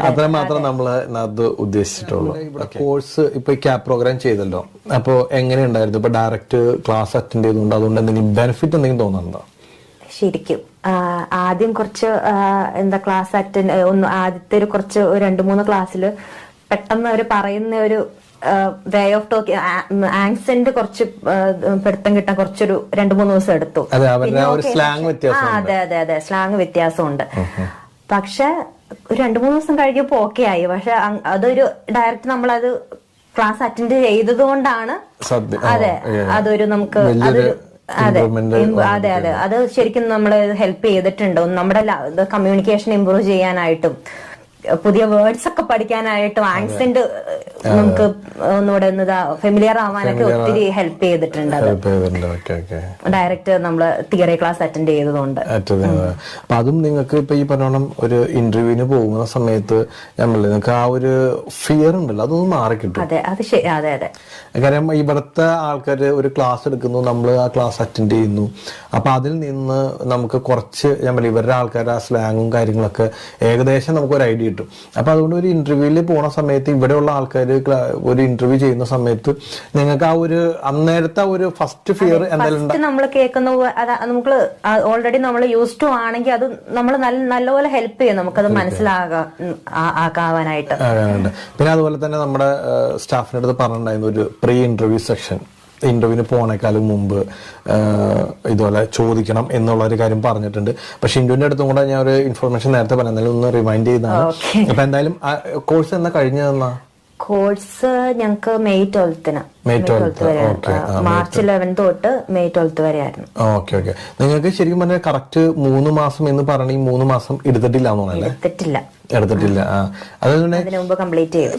അത്ര മാത്രം നമ്മള് അത് ഉദ്ദേശിച്ചിട്ടുള്ളൂ. കോഴ്സ് ഇപ്പൊ ക്യാപ് പ്രോഗ്രാം ചെയ്തല്ലോ, അപ്പൊ എങ്ങനെയുണ്ടായിരുന്നു? ഇപ്പൊ ഡയറക്റ്റ് ക്ലാസ് അറ്റൻഡ് ചെയ്തുകൊണ്ട് അതുകൊണ്ട് എന്തെങ്കിലും ബെനിഫിറ്റ് എന്തെങ്കിലും തോന്നുന്നുണ്ടോ? ശരിക്കും ആദ്യം കുറച്ച് ക്ലാസ് അറ്റൻഡ് ആദ്യത്തെ ഒരു കുറച്ച് 2-3 ക്ലാസ്സിൽ പെട്ടെന്ന് അവർ പറയുന്ന ഒരു വേ ഓഫ് ടോക്കിംഗ് ആക്സെന്റ് കുറച്ച് പിടുത്തം കിട്ടാൻ കുറച്ചൊരു 2-3 ദിവസം എടുത്തു. അതെ, സ്ലാങ് വ്യത്യാസമുണ്ട്. പക്ഷെ ഒരു 2-3 ദിവസം കഴിഞ്ഞപ്പോ ഓക്കെ ആയി. പക്ഷെ അതൊരു ഡയറക്റ്റ് നമ്മളത് ക്ലാസ് അറ്റൻഡ് ചെയ്തത് കൊണ്ടാണ് അതൊരു നമുക്ക് അതെ അത് ശരിക്കും നമ്മള് ഹെൽപ്പ് ചെയ്തിട്ടുണ്ട്. നമ്മുടെ കമ്മ്യൂണിക്കേഷൻ ഇമ്പ്രൂവ് ചെയ്യാനായിട്ടും പുതിയ വേർഡ്സ് ഒക്കെ പഠിക്കാനായിട്ടും ആക്സെന്റ് നമുക്ക് ഒന്നുകൂടെ ഫെമിലിയർ ആവാനൊക്കെ ഒത്തിരി ഹെൽപ്പ് ചെയ്തിട്ടുണ്ട്. ഡയറക്റ്റ് നമ്മള് തിയറി ക്ലാസ് അറ്റൻഡ് ചെയ്തതുകൊണ്ട്. അപ്പൊ അതും നിങ്ങൾക്ക് ഇപ്പൊ ഈ പറഞ്ഞോണം ഒരു ഇന്റർവ്യൂവിന് പോകുന്ന സമയത്ത് നിങ്ങൾക്ക് ആ ഒരു ഫിയർ ഉണ്ടല്ലോ, അതൊന്നും മാറിക്കിട്ടും. അതെ അത് ശരി. അതെ അതെ. കാരണം ഇവിടുത്തെ ആൾക്കാർ ഒരു ക്ലാസ് എടുക്കുന്നു, നമ്മൾ ആ ക്ലാസ് അറ്റൻഡ് ചെയ്യുന്നു. അപ്പൊ അതിൽ നിന്ന് നമുക്ക് കുറച്ച് ഇവരുടെ ആൾക്കാരുടെ ആ സ്ലാങ്ങും കാര്യങ്ങളൊക്കെ ഏകദേശം നമുക്ക് ഒരു ഐഡിയ കിട്ടും. അപ്പൊ അതുകൊണ്ട് ഒരു ഇന്റർവ്യൂവിൽ പോണ സമയത്ത് ഇവിടെയുള്ള ആൾക്കാർ ഒരു ഇന്റർവ്യൂ ചെയ്യുന്ന സമയത്ത് നിങ്ങൾക്ക് ആ ഒരു അന്നേരത്തെ ഒരു ഫസ്റ്റ് ഫിയർ എന്തായാലും നമ്മൾ കേൾക്കുന്ന നമുക്ക് ഓൾറെഡി നമ്മൾ യൂസ് ടു ആണെങ്കിൽ അത് നമ്മൾ നല്ലപോലെ ഹെൽപ്പ് ചെയ്യും നമുക്കത് മനസ്സിലാകാനായിട്ട്. പിന്നെ അതുപോലെ തന്നെ നമ്മുടെ സ്റ്റാഫിന്റെ അടുത്ത് പറഞ്ഞിട്ടുണ്ടായിരുന്നു ഒരു പ്രീ ഇന്റർവ്യൂ സെക്ഷൻ. ഇന്റർവ്യൂവിന് പോണേക്കാളും മുമ്പ് ഇതുപോലെ ചോദിക്കണം എന്നുള്ള ഒരു കാര്യം പറഞ്ഞിട്ടുണ്ട്. പക്ഷെ ഷിൻഡുവിന്റെ അടുത്തും കൂടെ ഞാൻ ഒരു ഇൻഫർമേഷൻ നേരത്തെ പറഞ്ഞാലും ഒന്ന് റിമൈൻഡ് ചെയ്താണ്. അപ്പൊ എന്തായാലും കോഴ്സ് എന്നാ കഴിഞ്ഞതെന്നാ? കോഴ്സ് ഞങ്ങക്ക് May 12th വരെ, March 11 തൊട്ട് May 12th വരെ ആയിരുന്നു. ഓക്കെ. നിങ്ങൾക്ക് ശരിക്കും പറഞ്ഞാൽ കറക്റ്റ് 3 മാസം എന്ന് പറഞ്ഞ ഈ 3 മാസം എടുത്തിട്ടില്ല? എടുത്തിട്ടില്ല. അതിന് മുമ്പ് കംപ്ലീറ്റ് ചെയ്തു.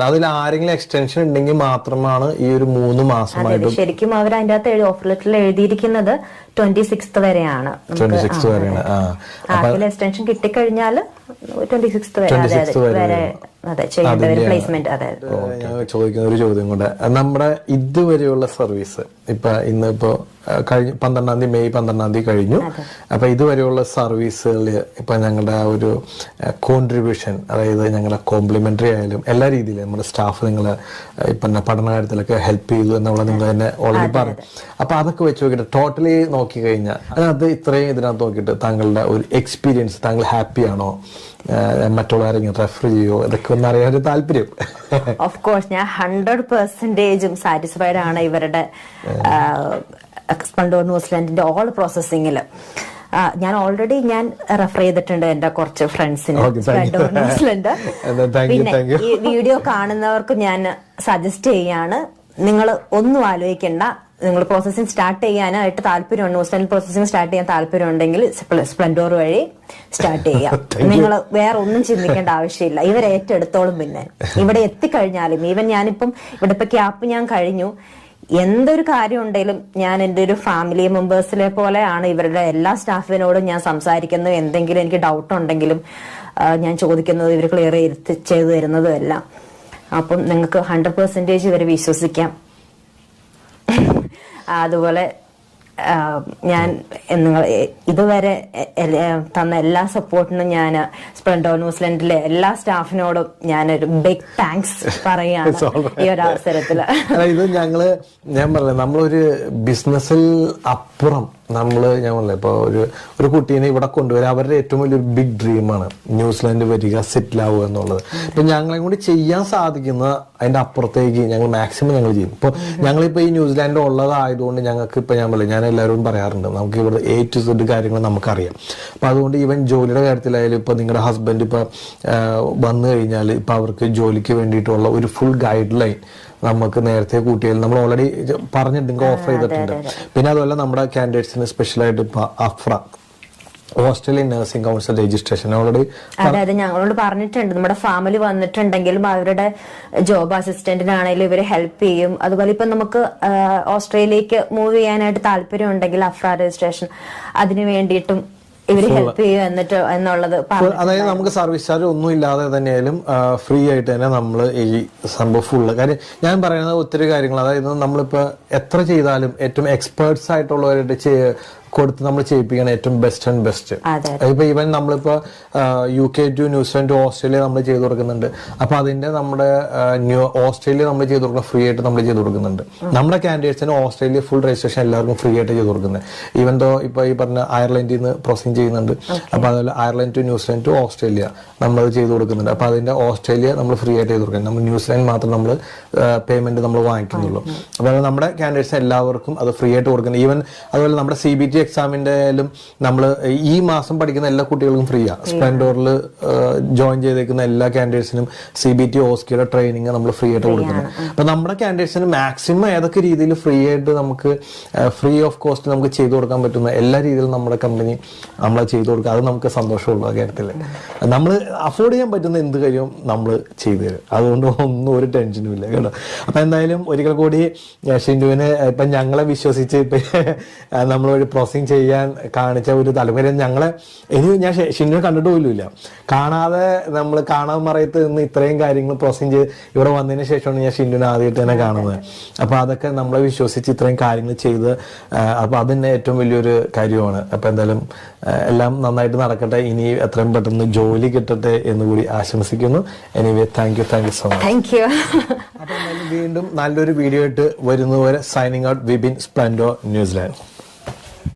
അതിൽ ആരെങ്കിലും എക്സ്റ്റൻഷൻ ഉണ്ടെങ്കിൽ മാത്രമാണ് ഈ ഒരു 3 മാസമായിട്ട്. ശരിക്കും അവർ അതിന്റെ അകത്ത് ഓഫർ ലെറ്ററിൽ എഴുതിയിരിക്കുന്നത് 26th വരെയാണ്. 26th വരെയാണ്. ആർക്കെങ്കിലും എക്സ്റ്റൻഷൻ കിട്ടിക്കഴിഞ്ഞാൽ 26th വരെ പ്ലേസ്മെന്റ്. ഞാൻ ചോദിക്കുന്ന ഒരു ചോദ്യം കൂടെ, നമ്മുടെ ഇതുവരെയുള്ള സർവീസ് ഇപ്പൊ ഇന്നിപ്പോ കഴിഞ്ഞ 12-ാം തീയതി May 12-ാം തീയതി കഴിഞ്ഞു. അപ്പൊ ഇതുവരെയുള്ള സർവീസുകളിൽ ഇപ്പൊ ഞങ്ങളുടെ ആ ഒരു കോൺട്രിബ്യൂഷൻ, അതായത് ഞങ്ങളുടെ കോംപ്ലിമെന്ററി ആയാലും എല്ലാ രീതിയിലും നമ്മുടെ സ്റ്റാഫ് നിങ്ങളെ ഇപ്പൊ പഠന കാര്യത്തിലൊക്കെ ഹെൽപ്പ് ചെയ്തു എന്നുള്ളത് നിങ്ങൾ തന്നെ ഓൾറെഡി പറഞ്ഞു. അപ്പൊ അതൊക്കെ വെച്ച് നോക്കിയിട്ട് ടോട്ടലി നോക്കി കഴിഞ്ഞാൽ അതിനകത്ത് ഇത്രയും ഇതിനകത്ത് നോക്കിയിട്ട് താങ്കളുടെ ഒരു എക്സ്പീരിയൻസ്, താങ്കൾ ഹാപ്പിയാണോ, മറ്റുള്ളവരെങ്കിലും റെഫർ ചെയ്യോ, ഇതൊക്കെ ഒന്ന് അറിയാൻ ഒരു താല്പര്യം? ഓഫ് കോഴ്സ് ഞാൻ 100% സാറ്റിസ്ഫൈഡ് ആണ് ഇവരുടെ സ്പ്ലെൻഡോർ ന്യൂസിലൻഡിന്റെ ഓൾ പ്രോസസ്സിംഗിൽ. ഞാൻ ഓൾറെഡി റെഫർ ചെയ്തിട്ടുണ്ട് എന്റെ കുറച്ച് ഫ്രണ്ട്സിന് സ്പ്ലെൻഡോർ ന്യൂസിലൻഡ്. പിന്നെ ഈ വീഡിയോ കാണുന്നവർക്ക് ഞാൻ സജസ്റ്റ് ചെയ്യാണ്, നിങ്ങൾ ഒന്നും ആലോചിക്കേണ്ട, നിങ്ങൾ പ്രോസസ്സിങ് സ്റ്റാർട്ട് ചെയ്യാനായിട്ട് താല്പര്യമുണ്ട്, ന്യൂസിലാൻഡ് പ്രോസസ്സിങ് സ്റ്റാർട്ട് ചെയ്യാൻ താല്പര്യം ഉണ്ടെങ്കിൽ സ്പ്ലെൻഡോർ വഴി സ്റ്റാർട്ട് ചെയ്യാം. നിങ്ങൾ വേറെ ഒന്നും ചിന്തിക്കേണ്ട ആവശ്യമില്ല, ഇവരെ ഏറ്റെടുത്തോളും. പിന്നെ ഇവിടെ എത്തിക്കഴിഞ്ഞാലും ഈവൻ ഞാനിപ്പം ഇവിടെ ഇപ്പൊ ക്യാപ്പ് ഞാൻ കഴിഞ്ഞു, എന്തൊരു കാര്യം ഉണ്ടെങ്കിലും ഞാൻ എൻ്റെ ഒരു ഫാമിലി മെമ്പേഴ്സിലെ പോലെയാണ് ഇവരുടെ എല്ലാ സ്റ്റാഫിനോടും ഞാൻ സംസാരിക്കുന്നത്. എന്തെങ്കിലും എനിക്ക് ഡൗട്ട് ഉണ്ടെങ്കിലും ഞാൻ ചോദിക്കുന്നത് ഇവർ ക്ലിയർ ചെയ്തു തരുന്നതും എല്ലാം. അപ്പം നിങ്ങൾക്ക് 100% ഇവരെ വിശ്വസിക്കാം. അതുപോലെ ഞാൻ നിങ്ങൾ ഇതുവരെ തന്ന എല്ലാ സപ്പോർട്ടിനും ഞാൻ സ്പ്ലെൻഡോർ ന്യൂസിലൻഡിലെ എല്ലാ സ്റ്റാഫിനോടും ഞാനൊരു ബിഗ് താങ്ക്സ് പറയാണ് ഈ ഒരു അവസരത്തില്. ഇത് ഞാൻ പറഞ്ഞത് നമ്മളൊരു ബിസിനസ്സിൽ അപ്പുറം ഞാൻ പറഞ്ഞില്ല, ഇപ്പൊ ഒരു കുട്ടീനെ ഇവിടെ കൊണ്ടുവരിക അവരുടെ ഏറ്റവും വലിയൊരു ബിഗ് ഡ്രീമാണ് ന്യൂസിലാൻഡ് വരിക, സെറ്റിൽ ആവുക എന്നുള്ളത്. ഇപ്പൊ ഞങ്ങളെ കൊണ്ട് ചെയ്യാൻ സാധിക്കുന്ന അതിന്റെ അപ്പുറത്തേക്ക് ഞങ്ങൾ മാക്സിമം ഞങ്ങൾ ചെയ്യും. ഇപ്പൊ ഞങ്ങളിപ്പോ ഈ ന്യൂസിലാൻഡ് ഉള്ളതായതുകൊണ്ട് ഞങ്ങൾക്ക് ഇപ്പൊ ഞാൻ എല്ലാവരും പറയാറുണ്ട്, നമുക്ക് ഇവിടെ A to Z കാര്യങ്ങൾ നമുക്കറിയാം. അപ്പൊ അതുകൊണ്ട് ഈവൻ ജോലിയുടെ കാര്യത്തിലായാലും ഇപ്പൊ നിങ്ങളുടെ ഹസ്ബൻഡ് ഇപ്പൊ വന്നു കഴിഞ്ഞാൽ ഇപ്പൊ അവർക്ക് ജോലിക്ക് വേണ്ടിയിട്ടുള്ള ഒരു ഫുൾ ഗൈഡ് ലൈൻ നമുക്ക് നേരത്തെ കൂട്ടിയാൽ നമ്മൾ ഓൾറെഡി പറഞ്ഞിട്ട് നിങ്ങൾക്ക് ഓഫർ ചെയ്തിട്ടുണ്ട്. പിന്നെ അതുപോലെ നമ്മുടെ കാൻഡിഡേറ്റ്സിന് സ്പെഷ്യലായിട്ട് ഇപ്പൊ AHPRA Australian nursing council registration already അതായത് ഞങ്ങളോട് പറഞ്ഞിട്ടുണ്ട്, നമ്മുടെ ഫാമിലി വന്നിട്ടുണ്ടെങ്കിലും അവരുടെ ജോബ് അസിസ്റ്റന്റിനാണെങ്കിലും ഇവര് ഹെൽപ്പ് ചെയ്യും. അതുപോലെ ഇപ്പൊ നമുക്ക് ഓസ്ട്രേലിയക്ക് മൂവ് ചെയ്യാനായിട്ട് താല്പര്യം ഉണ്ടെങ്കിൽ അഫ്ര രജിസ്ട്രേഷൻ അതിന് വേണ്ടിയിട്ടും ഇവര് ഹെൽപ്പ് ചെയ്യും എന്നുള്ളത്. അതായത് നമുക്ക് സർവീസ് ചാർജ് ഒന്നും ഇല്ലാതെ തന്നെയായാലും ഫ്രീ ആയിട്ട് തന്നെ നമ്മൾ ഈ സംഭവം ഫുള്ള് കാര്യം ഞാൻ പറയുന്നത് ഒത്തിരി കാര്യങ്ങൾ. അതായത് നമ്മളിപ്പോ എത്ര ചെയ്താലും ഏറ്റവും എക്സ്പേർട്സ് ആയിട്ടുള്ളവരുടെ കൊടുത്ത് നമ്മൾ ചെയ്യിപ്പിക്കണം ഏറ്റവും ബെസ്റ്റ് ആൻഡ് ബെസ്റ്റ്. ഇപ്പൊ ഈവൻ നമ്മളിപ്പോ UK to New Zealand to Australia നമ്മൾ ചെയ്തു കൊടുക്കുന്നുണ്ട്. അപ്പൊ അതിന്റെ നമ്മുടെ ഓസ്ട്രേലിയ നമ്മൾ ചെയ്തു കൊടുക്കുന്നത് ഫ്രീ ആയിട്ട് നമ്മൾ ചെയ്തു കൊടുക്കുന്നുണ്ട്. നമ്മുടെ കാൻഡിഡേറ്റ്സിന് ഓസ്ട്രേലിയ ഫുൾ രജിസ്ട്രേഷൻ എല്ലാവർക്കും ഫ്രീ ആയിട്ട് ചെയ്തു കൊടുക്കുന്നത്. ഈവൻ ദോ ഇപ്പൊ ഈ പറഞ്ഞ അയർലൻഡിൽ നിന്ന് പ്രോസസിങ് ചെയ്യുന്നുണ്ട്. അപ്പൊ അതുപോലെ Ireland to New Zealand to Australia നമ്മൾ ചെയ്തു കൊടുക്കുന്നുണ്ട്. അപ്പൊ അതിന്റെ ഓസ്ട്രേലിയ നമ്മൾ ഫ്രീ ആയിട്ട് ചെയ്തു കൊടുക്കുന്നത്, നമ്മൾ ന്യൂസിലാൻഡ് മാത്രം നമ്മൾ പേയ്മെന്റ് നമ്മൾ വാങ്ങിക്കുന്നുള്ളൂ. അപ്പൊ നമ്മുടെ കാൻഡിഡേറ്റ്സ് എല്ലാവർക്കും അത് ഫ്രീ ആയിട്ട് കൊടുക്കുന്നത്. ഈവൻ അതുപോലെ നമ്മുടെ CBT എക്സാമിന്റെ ആയാലും നമ്മൾ ഈ മാസം പഠിക്കുന്ന എല്ലാ കുട്ടികൾക്കും ഫ്രീ ആണ്. സ്പ്ലെൻഡോറിൽ ജോയിൻ ചെയ്തേക്കുന്ന എല്ലാ കാൻഡിഡേറ്റ്സിനും CBT ഓസ്കിയുടെ ട്രെയിനിങ് നമ്മൾ ഫ്രീ ആയിട്ട് കൊടുക്കുന്നത്. അപ്പൊ നമ്മുടെ കാൻഡിഡേറ്റ്സിന് മാക്സിമം ഏതൊക്കെ രീതിയിൽ ഫ്രീ ആയിട്ട് നമുക്ക് ഫ്രീ ഓഫ് കോസ്റ്റ് നമുക്ക് ചെയ്തു കൊടുക്കാൻ പറ്റുന്ന എല്ലാ രീതിയിലും നമ്മുടെ കമ്പനി നമ്മളെ ചെയ്തു കൊടുക്കുക. അത് നമുക്ക് സന്തോഷമുള്ള കാര്യത്തിൽ നമ്മൾ അഫോർഡ് ചെയ്യാൻ പറ്റുന്ന എന്ത് കാര്യവും നമ്മൾ ചെയ്തു തരും. അതുകൊണ്ട് ഒന്നും ഒരു ടെൻഷനും ഇല്ല കേട്ടോ. അപ്പൊ എന്തായാലും ഒരിക്കൽ കൂടി ഷിൻഡുവിന് ഇപ്പൊ ഞങ്ങളെ വിശ്വസിച്ച് ഇപ്പൊ നമ്മൾ ഒരു പ്രോസസിങ് ചെയ്യാൻ കാണിച്ച ഒരു താല്പര്യം ഞാൻ ഷിൻഡുവിനെ കണ്ടിട്ട് പോലും ഇല്ല. കാണാതെ നമ്മൾ കാണാൻ മറയത്ത് നിന്ന് ഇത്രയും കാര്യങ്ങൾ പ്രോസസിങ് ചെയ്ത് ഇവിടെ വന്നതിന് ശേഷമാണ് ഞാൻ ഷിൻഡുവിനെ ആദ്യമായിട്ട് തന്നെ കാണുന്നത്. അപ്പൊ അതൊക്കെ നമ്മളെ വിശ്വസിച്ച് ഇത്രയും കാര്യങ്ങൾ ചെയ്ത് അപ്പൊ അതിന്റെ ഏറ്റവും വലിയൊരു കാര്യമാണ്. അപ്പൊ എന്തായാലും എല്ലാം നന്നായിട്ട് നടക്കട്ടെ, ഇനി എത്രയും പെട്ടെന്ന് ജോലി കിട്ടട്ടെ എന്ന് കൂടി ആശംസിക്കുന്നു. Anyway thank you so much. അപ്പൊ എന്തായാലും വീണ്ടും നല്ലൊരു വീഡിയോ ആയിട്ട് വരുന്നതുവരെ സൈനിങ് ഔട്ട് വിപിൻ, സ്പ്ലെൻഡോർ ന്യൂസിലാൻഡ്.